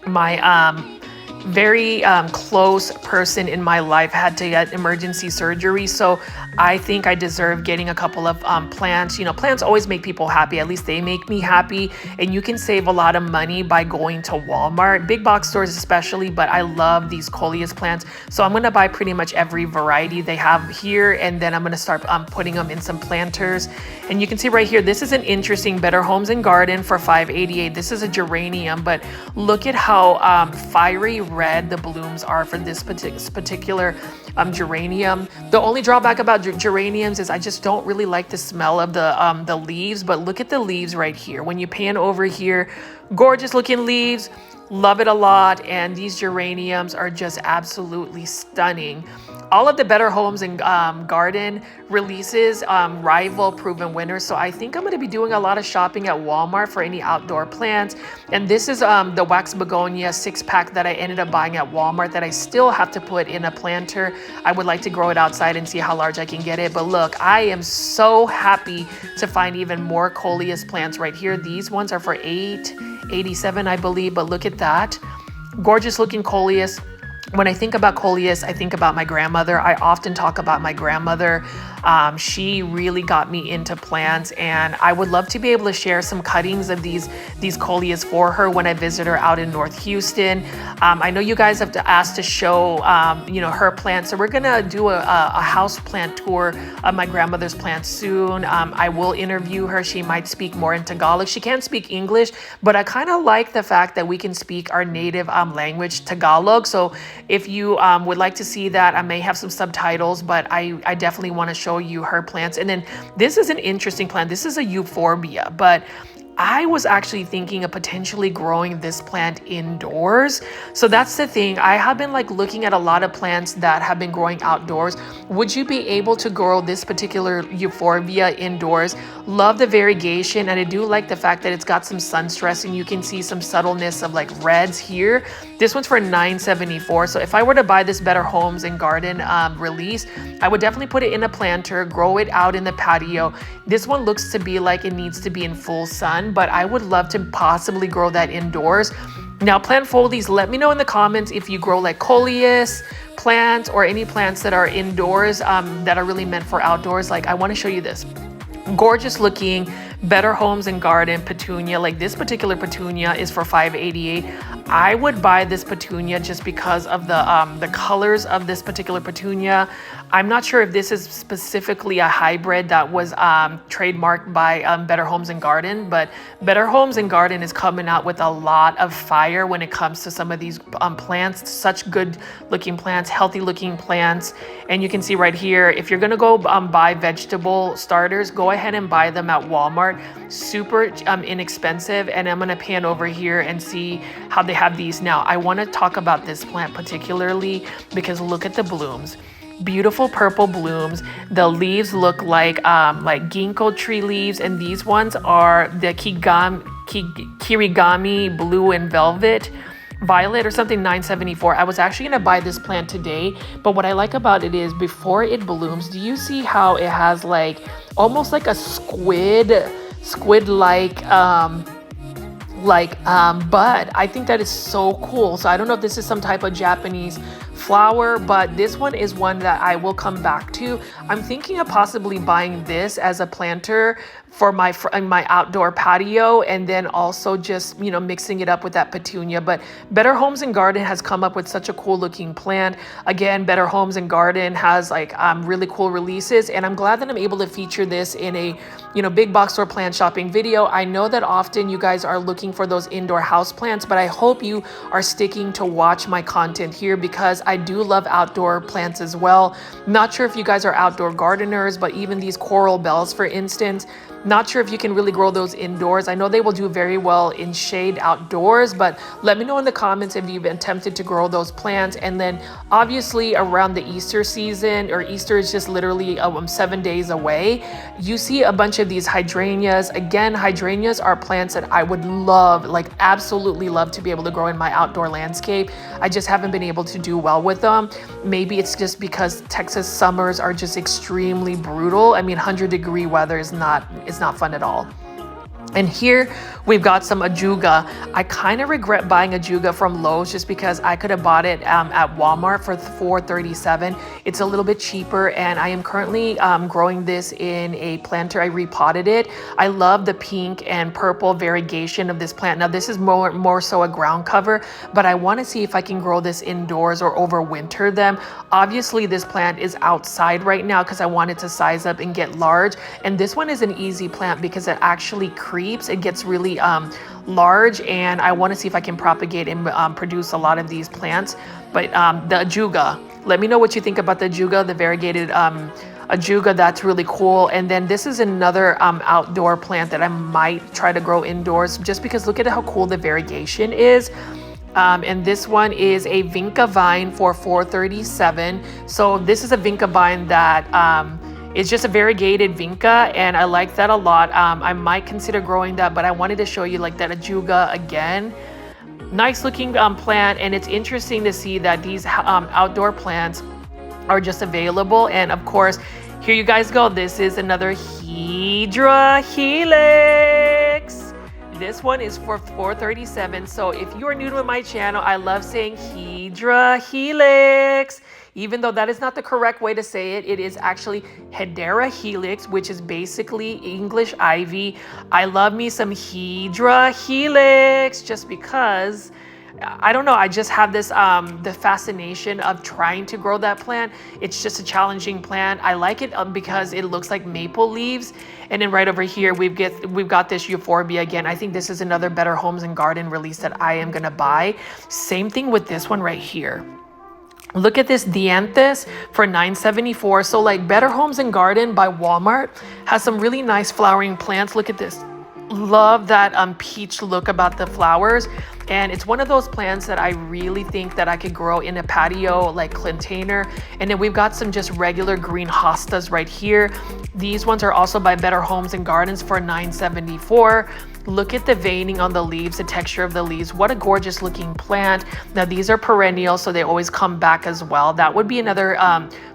my very close person in my life had to get emergency surgery, so I think I deserve getting a couple of plants. You know, plants always make people happy. At least they make me happy, and you can save a lot of money by going to Walmart, big box stores especially, but I love these Coleus plants. So I'm gonna buy pretty much every variety they have here, and then I'm gonna start putting them in some planters. And you can see right here, this is an interesting Better Homes and Garden for $5.88. This is a geranium, but look at how fiery red the blooms are for this particular geranium. The only drawback about geraniums is I just don't really like the smell of the leaves, but look at the leaves right here. When you pan over here, gorgeous looking leaves. Love it a lot, and these geraniums are just absolutely stunning. All of the Better Homes and Garden releases rival proven winners, so I think I'm going to be doing a lot of shopping at Walmart for any outdoor plants. And this is the wax begonia 6-pack that I ended up buying at Walmart that I still have to put in a planter. I would like to grow it outside and see how large I can get it, but look, I am so happy to find even more Coleus plants right here. These ones are for $8.87, I believe, but look at that. Gorgeous looking Coleus. When I think about Coleus, I think about my grandmother. I often talk about my grandmother. She really got me into plants, and I would love to be able to share some cuttings of these Coleus for her when I visit her out in North Houston. I know you guys have asked to show you know, her plants, so we're gonna do a house plant tour of my grandmother's plants soon. I will interview her. She might speak more in Tagalog. She can't speak English, but I kind of like the fact that we can speak our native language, Tagalog. So if you would like to see that, I may have some subtitles, but I definitely want to show you her plants. And then this is an interesting plant. This is a euphorbia, but I was actually thinking of potentially growing this plant indoors. So that's the thing. I have been like looking at a lot of plants that have been growing outdoors. Would you be able to grow this particular euphorbia indoors? Love the variegation, and I do like the fact that it's got some sun stress, and you can see some subtleness of like reds here. This one's for $9.74. So if I were to buy this Better Homes and Garden release, I would definitely put it in a planter, grow it out in the patio. This one looks to be like it needs to be in full sun, but I would love to possibly grow that indoors. Now, plant foldies, let me know in the comments if you grow like Coleus plants or any plants that are indoors that are really meant for outdoors. Like, I want to show you this gorgeous looking Better Homes and Garden petunia. Like, this particular petunia is for $5.88. I would buy this petunia just because of the colors of this particular petunia. I'm not sure if this is specifically a hybrid that was trademarked by Better Homes and Garden, but Better Homes and Garden is coming out with a lot of fire when it comes to some of these plants. Such good looking plants, healthy looking plants. And you can see right here, if you're gonna go buy vegetable starters, go ahead and buy them at Walmart. Super inexpensive. And I'm gonna pan over here and see how they have these. Now, I wanna talk about this plant particularly because look at the blooms. Beautiful purple blooms. The leaves look like ginkgo tree leaves, and these ones are the kirigami blue and velvet violet or something, $9.74. I was actually gonna buy this plant today, but what I like about it is before it blooms, do you see how it has like almost like a squid-like bud? I think that is so cool. So I don't know if this is some type of Japanese flower, but this one is one that I will come back to. I'm thinking of possibly buying this as a planter for my outdoor patio, and then also just, you know, mixing it up with that petunia. But Better Homes and Garden has come up with such a cool looking plant. Again, Better Homes and Garden has like really cool releases, and I'm glad that I'm able to feature this in a, you know, big box store plant shopping video. I know that often you guys are looking for those indoor house plants, but I hope you are sticking to watch my content here, because I do love outdoor plants as well. Not sure if you guys are outdoor gardeners, but even these coral bells, for instance, not sure if you can really grow those indoors. I know they will do very well in shade outdoors, but let me know in the comments if you've been tempted to grow those plants. And then obviously around the Easter season, or Easter is just literally 7 days away, you see a bunch of these hydrangeas. Again, hydrangeas are plants that I would love, like absolutely love to be able to grow in my outdoor landscape. I just haven't been able to do well with them. Maybe it's just because Texas summers are just extremely brutal. I mean, 100-degree weather is not fun at all. And here we've got some ajuga. I kind of regret buying ajuga from Lowe's just because I could have bought it at Walmart for $4.37. It's a little bit cheaper, and I am currently growing this in a planter. I repotted it. I love the pink and purple variegation of this plant. Now this is more so a ground cover, but I want to see if I can grow this indoors or overwinter them. Obviously this plant is outside right now because I wanted to size up and get large. And this one is an easy plant because it actually it gets really large, and I want to see if I can propagate and produce a lot of these plants. But the ajuga, let me know what you think about the ajuga, the variegated ajuga. That's really cool. And then this is another outdoor plant that I might try to grow indoors, just because look at how cool the variegation is. And this one is a vinca vine for $4.37. So this is a vinca vine that it's just a variegated vinca, and I like that a lot. I might consider growing that, but I wanted to show you like that ajuga again. Nice looking plant, and it's interesting to see that these outdoor plants are just available. And of course, here you guys go. This is another Hydra Helix. This one is for $4.37. So if you are new to my channel, I love saying Hydra Helix. Even though that is not the correct way to say it, it is actually Hedera Helix, which is basically English ivy. I love me some Hydra Helix just because, I don't know, I just have this the fascination of trying to grow that plant. It's just a challenging plant. I like it because it looks like maple leaves. And then right over here we've got this euphorbia again. I think this is another Better Homes and Garden release that I am gonna buy. Same thing with this one right here. Look at this dianthus for $9.74. So like Better Homes and Garden by Walmart has some really nice flowering plants. Look at this. Love that peach look about the flowers. And it's one of those plants that I really think that I could grow in a patio like container. And then we've got some just regular green hostas right here. These ones are also by Better Homes and Gardens for $9.74. Look at the veining on the leaves, the texture of the leaves. What a gorgeous looking plant. Now these are perennials, so they always come back as well. That would be another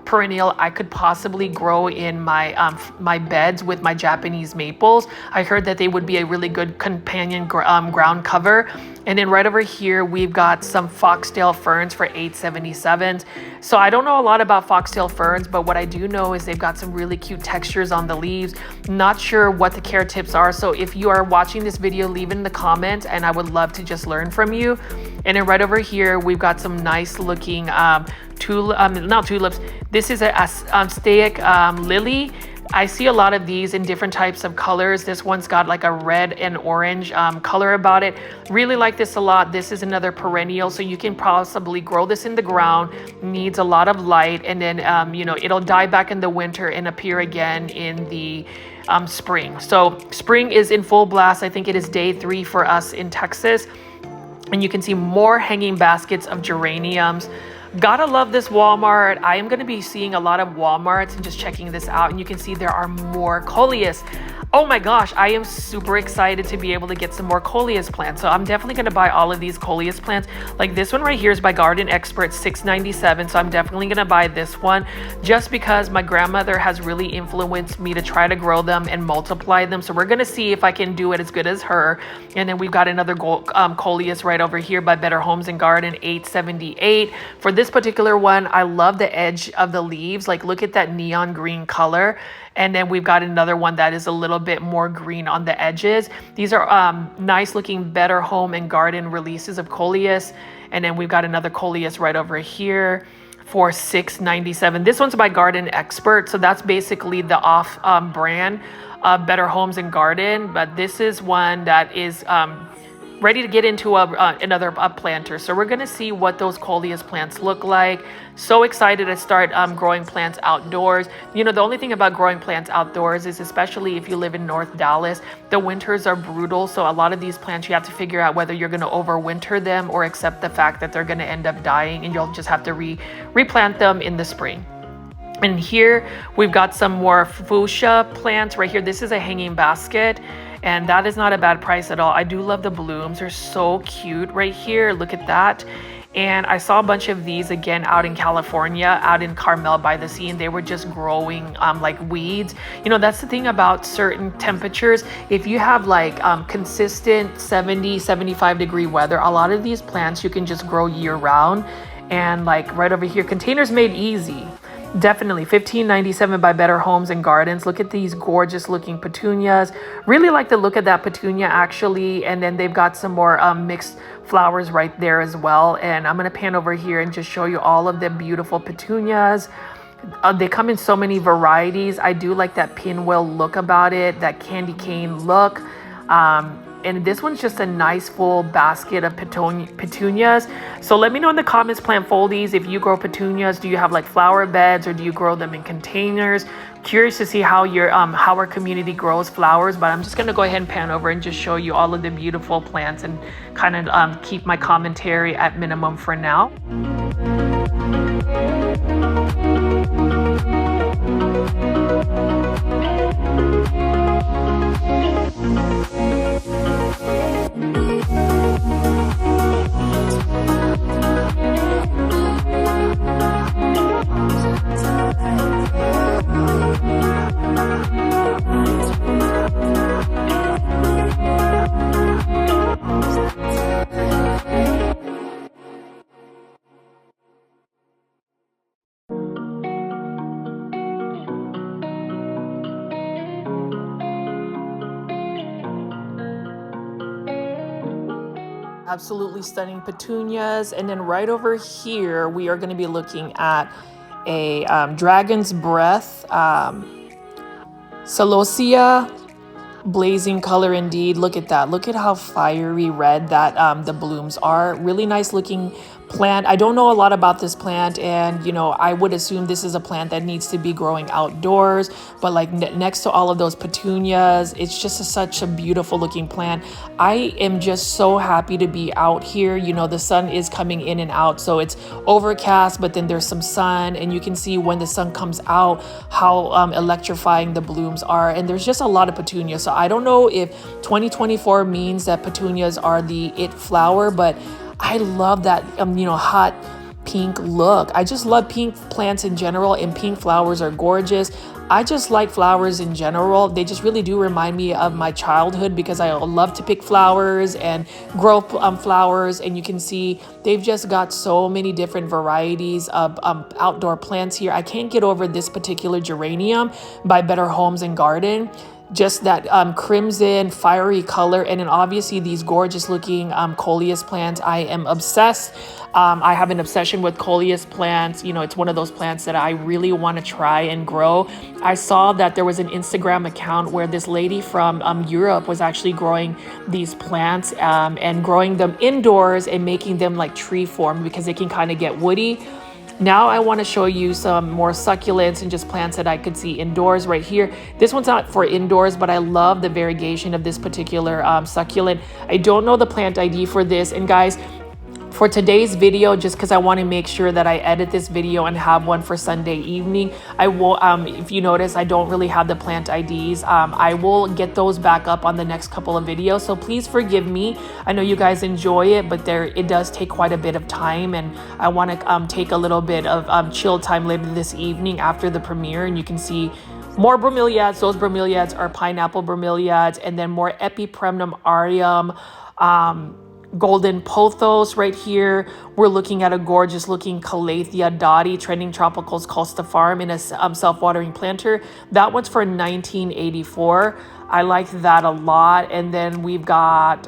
perennial I could possibly grow in my my beds with my Japanese maples. I heard that they would be a really good companion ground cover. And then right over here, we've got some foxtail ferns for $8.77. So I don't know a lot about foxtail ferns, but what I do know is they've got some really cute textures on the leaves. Not sure what the care tips are. So if you are watching this video, leave it in the comments, and I would love to just learn from you. And then right over here, we've got some nice looking not tulips. This is a astaic lily. I see a lot of these in different types of colors. This one's got like a red and orange color about it. Really like this a lot. This is another perennial, so you can possibly grow this in the ground. Needs a lot of light, and then you know, it'll die back in the winter and appear again in the spring. So spring is in full blast. I think it is day 3 for us in Texas, and you can see more hanging baskets of geraniums. Gotta love this Walmart. I am going to be seeing a lot of Walmarts and just checking this out, and you can see there are more Coleus. Oh my gosh, I am super excited to be able to get some more Coleus plants. So I'm definitely going to buy all of these Coleus plants. Like this one right here is by Garden Expert, $6.97. So I'm definitely going to buy this one just because my grandmother has really influenced me to try to grow them and multiply them. So we're going to see if I can do it as good as her. And then we've got another Coleus right over here by Better Homes and Garden, $8.78. For this particular one, I love the edge of the leaves. Like look at that neon green color. And then we've got another one that is a little bit more green on the edges. These are nice looking Better Home and Garden releases of Coleus. And then we've got another Coleus right over here for $6.97. This one's by Garden Expert. So that's basically the off brand Better Homes and Garden. But this is one that is ready to get into another planter. So we're going to see what those Coleus plants look like. So excited to start growing plants outdoors. You know, the only thing about growing plants outdoors is, especially if you live in North Dallas, the winters are brutal. So a lot of these plants, you have to figure out whether you're going to overwinter them or accept the fact that they're going to end up dying, and you'll just have to replant them in the spring. And here we've got some more fuchsia plants right here. This is a hanging basket, and that is not a bad price at all. I do love the blooms. They're so cute right here. Look at that. And I saw a bunch of these again out in California, out in Carmel by the sea, and they were just growing like weeds. You know, that's the thing about certain temperatures. If you have like consistent 70, 75 degree weather, a lot of these plants you can just grow year round. And like right over here, Containers Made Easy. Definitely $15.97 by Better Homes and Gardens. Look at these gorgeous looking petunias. Really like the look of that petunia actually. And then they've got some more mixed flowers right there as well. And I'm going to pan over here and just show you all of the beautiful petunias. They come in so many varieties. I do like that pinwheel look about it, that candy cane look. And this one's just a nice full basket of petunias. So let me know in the comments, plant foldies, if you grow petunias. Do you have like flower beds, or do you grow them in containers? Curious to see how how our community grows flowers. But I'm just gonna go ahead and pan over and just show you all of the beautiful plants and kind of keep my commentary at minimum for now. Absolutely stunning petunias. And then right over here, we are going to be looking at a dragon's breath, celosia, blazing color indeed. Look at that. Look at how fiery red that the blooms are. Really nice looking plant. I don't know a lot about this plant, and you know, I would assume this is a plant that needs to be growing outdoors, but like next to all of those petunias, it's just such a beautiful looking plant. I am just so happy to be out here. You know, the sun is coming in and out, so it's overcast, but then there's some sun, and you can see when the sun comes out how electrifying the blooms are. And there's just a lot of petunias. So I don't know if 2024 means that petunias are the it flower, but I love that, you know, hot pink look. I just love pink plants in general, and pink flowers are gorgeous. I just like flowers in general. They just really do remind me of my childhood, because I love to pick flowers and grow flowers. And you can see they've just got so many different varieties of outdoor plants here. I can't get over this particular geranium by Better Homes and Garden. Just that crimson fiery color, and then obviously these gorgeous looking Coleus plants. I am obsessed. I have an obsession with Coleus plants. You know, it's one of those plants that I really want to try and grow. I saw that there was an Instagram account where this lady from Europe was actually growing these plants and growing them indoors and making them like tree form, because they can kind of get woody. Now I want to show you some more succulents and just plants that I could see indoors right here. This one's not for indoors, but I love the variegation of this particular succulent. I don't know the plant ID for this. And guys, For today's video, just because I want to make sure that I edit this video and have one for Sunday evening, I will, if you notice, I don't really have the plant IDs. I will get those back up on the next couple of videos, so please forgive me. I know you guys enjoy it, but it does take quite a bit of time, and I want to take a little bit of chill time later this evening after the premiere, and you can see more bromeliads. Those bromeliads are pineapple bromeliads, and then more Epipremnum aureum, golden pothos right here. We're looking at a gorgeous looking Calathea dotty, trending tropicals Costa Farm in a self-watering planter. That one's for 1984. I like that a lot. And then we've got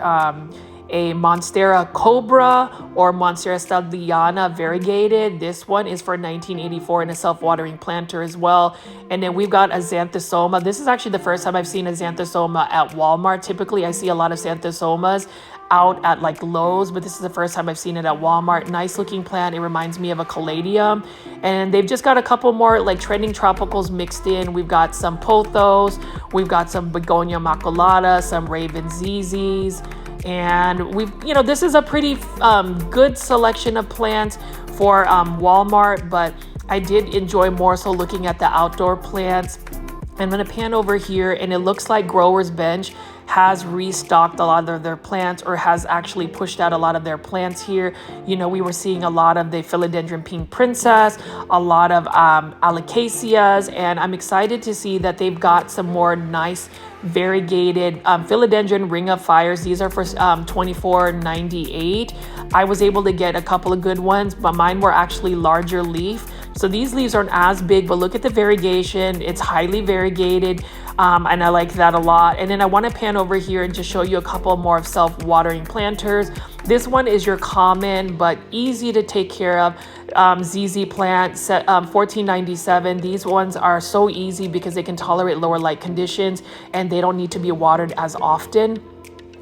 a Monstera Cobra or Monstera Stadliana variegated. This one is for 1984 in a self-watering planter as well. And then we've got a Xanthosoma. This is actually the first time I've seen a Xanthosoma at Walmart. Typically I see a lot of Xanthosomas out at like Lowe's, but this is the first time I've seen it at Walmart. Nice looking plant. It reminds me of a caladium, and they've just got a couple more like trending tropicals mixed in. We've got some pothos, we've got some begonia maculata, some raven zizis, and we've, this is a pretty good selection of plants for Walmart, but I did enjoy more so looking at the outdoor plants. I'm going to pan over here, and it looks like Growers Bench has restocked a lot of their plants, or has actually pushed out a lot of their plants here. We were seeing a lot of the philodendron pink princess, a lot of alocasias, and I'm excited to see that they've got some more nice variegated philodendron ring of fires. These are for $24.98. I was able to get a couple of good ones, but mine were actually larger leaf. So these leaves aren't as big, but look at the variegation. It's highly variegated, and I like that a lot. And then I want to pan over here and just show you a couple more of self-watering planters. This one is your common but easy to take care of ZZ plant, $14.97. These ones are so easy because they can tolerate lower light conditions and they don't need to be watered as often.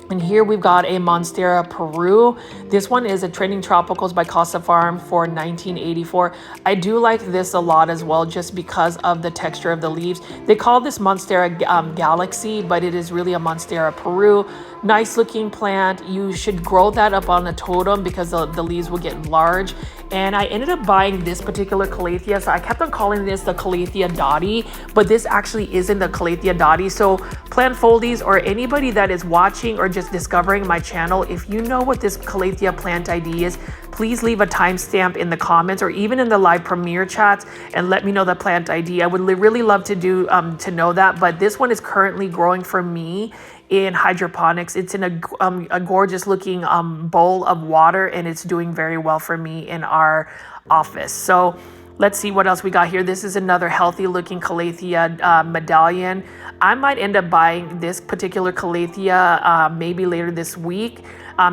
And here we've got a Monstera Peru. This one is a Trending Tropicals by Costa Farm for 1984. I do like this a lot as well, just because of the texture of the leaves. They call this Monstera Galaxy, but it is really a Monstera Peru. Nice looking plant. You should grow that up on a totem because the leaves will get large. And I ended up buying this particular Calathea. So I kept on calling this the Calathea dotty, but this actually isn't the Calathea dotty. So plant foldies, or anybody that is watching or just discovering my channel, if you know what this Calathea plant ID is, please leave a timestamp in the comments or even in the live premiere chats and let me know the plant ID. I would really love to know that. But this one is currently growing for me in hydroponics. It's in a gorgeous looking bowl of water, and it's doing very well for me in our office. So let's see what else we got here. This is another healthy looking Calathea medallion. I might end up buying this particular Calathea maybe later this week.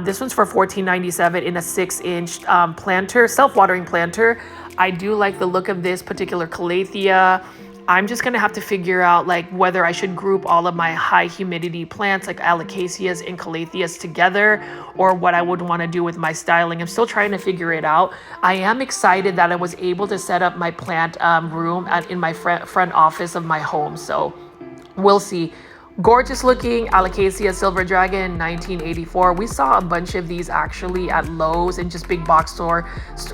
This one's for $14.97 in a 6-inch planter, self-watering planter. I do like the look of this particular Calathea. I'm just going to have to figure out like whether I should group all of my high humidity plants like alocasias and calatheas together, or what I would want to do with my styling. I'm still trying to figure it out. I am excited that I was able to set up my plant room in my front office of my home. So we'll see. Gorgeous looking Alocasia Silver Dragon, 1984. We saw a bunch of these actually at Lowe's and just big box store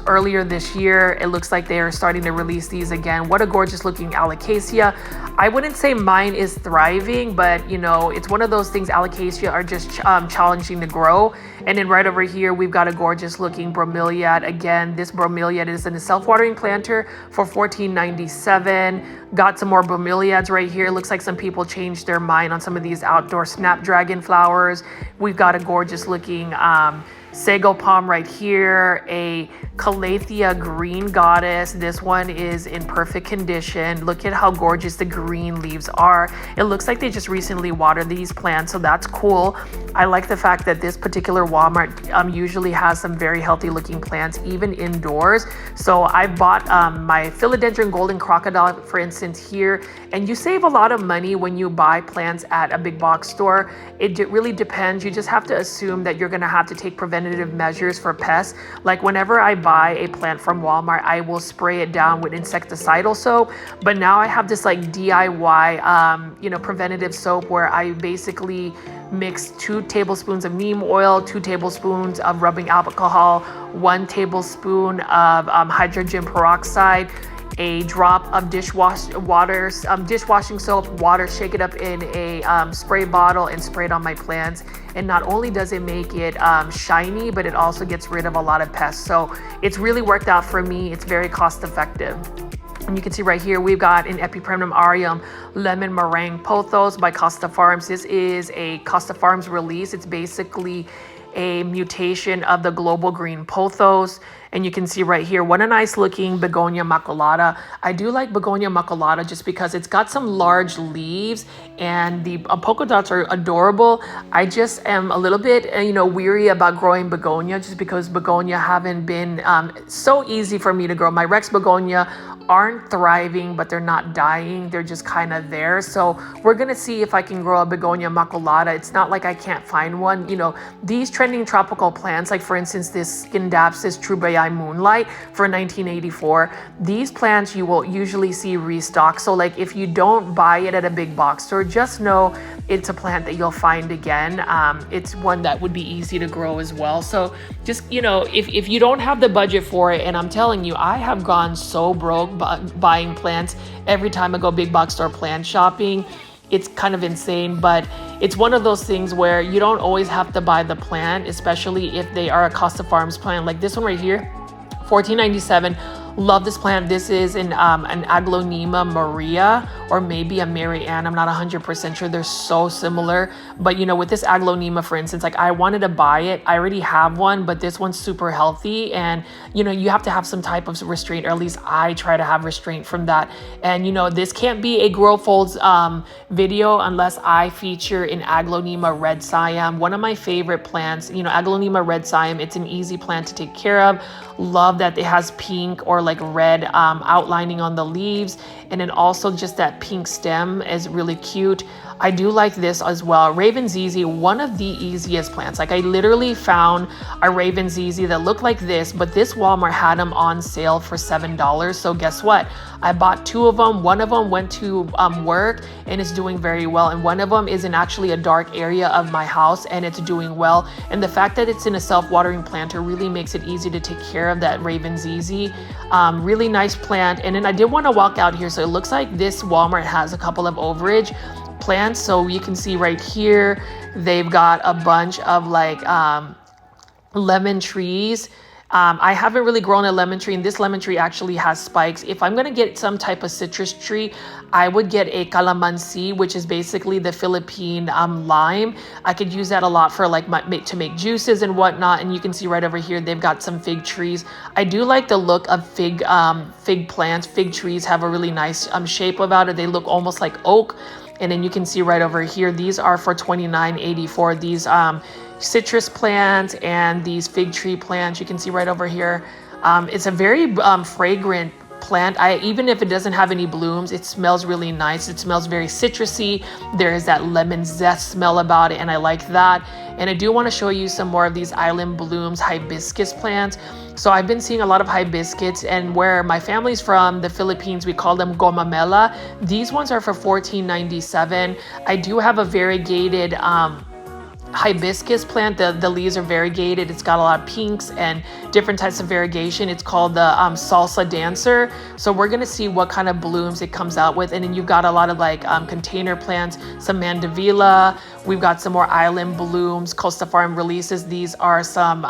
earlier this year. It looks like they are starting to release these again. What a gorgeous looking Alocasia. I wouldn't say mine is thriving, but it's one of those things. Alocasia are just challenging to grow. And then right over here, we've got a gorgeous looking bromeliad. Again, this bromeliad is in a self-watering planter for $14.97. Got some more bromeliads right here. Looks like some people changed their mind on some of these outdoor snapdragon flowers. We've got a gorgeous looking sago palm right here, a Calathea green goddess. This one is in perfect condition. Look at how gorgeous the green leaves are. It looks like they just recently watered these plants, so that's cool. I like the fact that this particular Walmart usually has some very healthy looking plants even indoors. So I bought my philodendron golden crocodile, for instance, here, and you save a lot of money when you buy plants at a big box store. It really depends. You just have to assume that you're going to have to take preventative preventative measures for pests. Like whenever I buy a plant from Walmart, I will spray it down with insecticidal soap. But now I have this like DIY, preventative soap where I basically mix 2 tablespoons of neem oil, 2 tablespoons of rubbing alcohol, 1 tablespoon of hydrogen peroxide, a drop of dishwashing soap, water, shake it up in a spray bottle and spray it on my plants. And not only does it make it shiny, but it also gets rid of a lot of pests. So it's really worked out for me. It's very cost effective. And you can see right here, we've got an Epipremnum aureum lemon meringue pothos by Costa Farms. This is a Costa Farms release. It's basically a mutation of the global green pothos. And you can see right here, what a nice looking begonia maculata. I do like begonia maculata just because it's got some large leaves and the polka dots are adorable. I just am a little bit, weary about growing begonia just because begonia haven't been so easy for me to grow. My Rex begonia aren't thriving, but they're not dying. They're just kind of there. So we're going to see if I can grow a begonia maculata. It's not like I can't find one. These trending tropical plants, like for instance, this Scindapsus trubeii moonlight for 1984, these plants you will usually see restock. So like if you don't buy it at a big box store, just know it's a plant that you'll find again. It's one that would be easy to grow as well. So just, if you don't have the budget for it, and I'm telling you, I have gone so broke buying plants every time I go big box store plant shopping. It's kind of insane, but it's one of those things where you don't always have to buy the plant, especially if they are a Costa Farms plant. Like this one right here, $14.97. Love this plant. This is an Aglonema Maria, or maybe a Mary Ann. I'm not 100% sure. They're so similar. But with this Aglonema, for instance, like I wanted to buy it. I already have one, but this one's super healthy. And, you have to have some type of restraint, or at least I try to have restraint from that. And, this can't be a Grow Folds video unless I feature an Aglonema Red Siam, one of my favorite plants. Aglonema Red Siam, it's an easy plant to take care of. Love that it has pink or like red outlining on the leaves, and then also just that pink stem is really cute. I do like this as well. Raven ZZ, one of the easiest plants. Like I literally found a Raven ZZ that looked like this, but this Walmart had them on sale for $7. So guess what? I bought 2 of them. One of them went to work and is doing very well. And one of them is in actually a dark area of my house and it's doing well. And the fact that it's in a self-watering planter really makes it easy to take care of that Raven ZZ. Really nice plant. And then I did want to walk out here. So it looks like this Walmart has a couple of overage plants. So you can see right here, they've got a bunch of like lemon trees. I haven't really grown a lemon tree, and this lemon tree actually has spikes. If I'm going to get some type of citrus tree, I would get a calamansi, which is basically the Philippine lime. I could use that a lot for like to make juices and whatnot. And you can see right over here, they've got some fig trees. I do like the look of fig plants. Fig trees have a really nice shape about it. They look almost like oak. And then you can see right over here, these are for $29.84. These citrus plants and these fig tree plants, you can see right over here. It's a very fragrant plant. Even if it doesn't have any blooms, it smells really nice. It smells very citrusy. There is that lemon zest smell about it, and I like that. And I do want to show you some more of these island blooms hibiscus plants. So I've been seeing a lot of hibiscus, and where my family's from, the Philippines, we call them gomamela. These ones are for $14.97. I do have a variegated hibiscus plant. The leaves are variegated. It's got a lot of pinks and different types of variegation. It's called the salsa dancer. So we're gonna see what kind of blooms it comes out with. And then you've got a lot of like container plants, some mandevilla. We've got some more island blooms. Costa Farm releases. These are some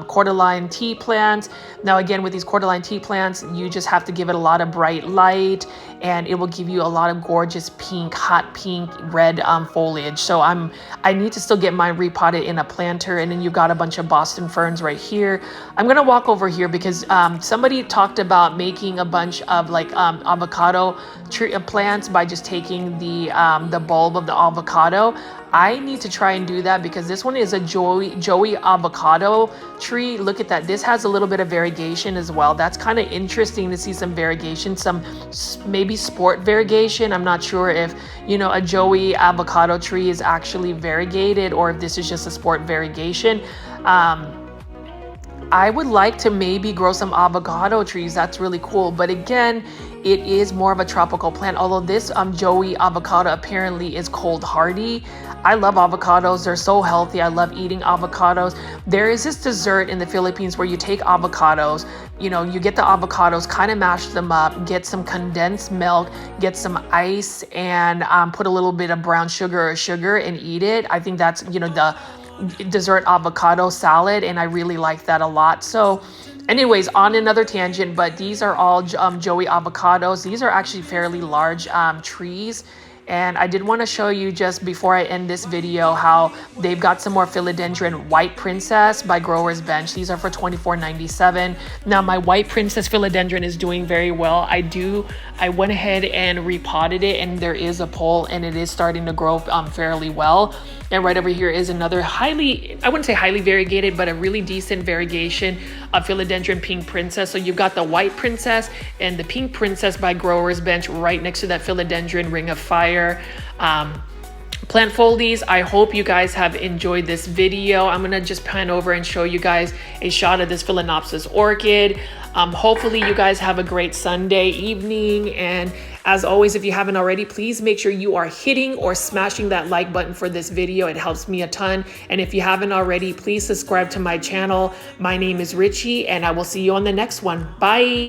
cordyline tea plants. Now again, with these cordyline tea plants, you just have to give it a lot of bright light, and it will give you a lot of gorgeous pink, hot pink, red foliage. So I need to still get mine repotted in a planter. And then you've got a bunch of Boston ferns right here. I'm gonna walk over here because somebody talked about making a bunch of like avocado tree plants by just taking the bulb of the avocado. I need to try and do that because this one is a Joey avocado tree. Look at that. This has a little bit of variegation as well. That's kind of interesting to see some variegation, some maybe sport variegation. I'm not sure if, a Joey avocado tree is actually variegated or if this is just a sport variegation. I would like to maybe grow some avocado trees. That's really cool. But again, it is more of a tropical plant, although this Joey avocado apparently is cold hardy. I love avocados. They're so healthy. I love eating avocados. There is this dessert in the Philippines where you take avocados, you get the avocados, kind of mash them up, get some condensed milk, get some ice, and put a little bit of brown sugar and eat it. I think that's, the dessert avocado salad, and I really like that a lot. So anyways, on another tangent, but these are all Joey avocados. These are actually fairly large trees. And I did want to show you just before I end this video how they've got some more philodendron white princess by Growers Bench. These are for $24.97. Now my white princess philodendron is doing very well. I went ahead and repotted it, and there is a pole, and it is starting to grow fairly well. And right over here is another I wouldn't say highly variegated, but a really decent variegation of philodendron pink princess. So you've got the white princess and the pink princess by Growers Bench right next to that philodendron ring of fire. Plant foldies, I hope you guys have enjoyed this video. I'm gonna just pan over and show you guys a shot of this Phalaenopsis orchid. Hopefully you guys have a great Sunday evening, and as always, if you haven't already, please make sure you are hitting or smashing that like button for this video. It helps me a ton. And if you haven't already, please subscribe to my channel. My name is Richie, and I will see you on the next one. Bye.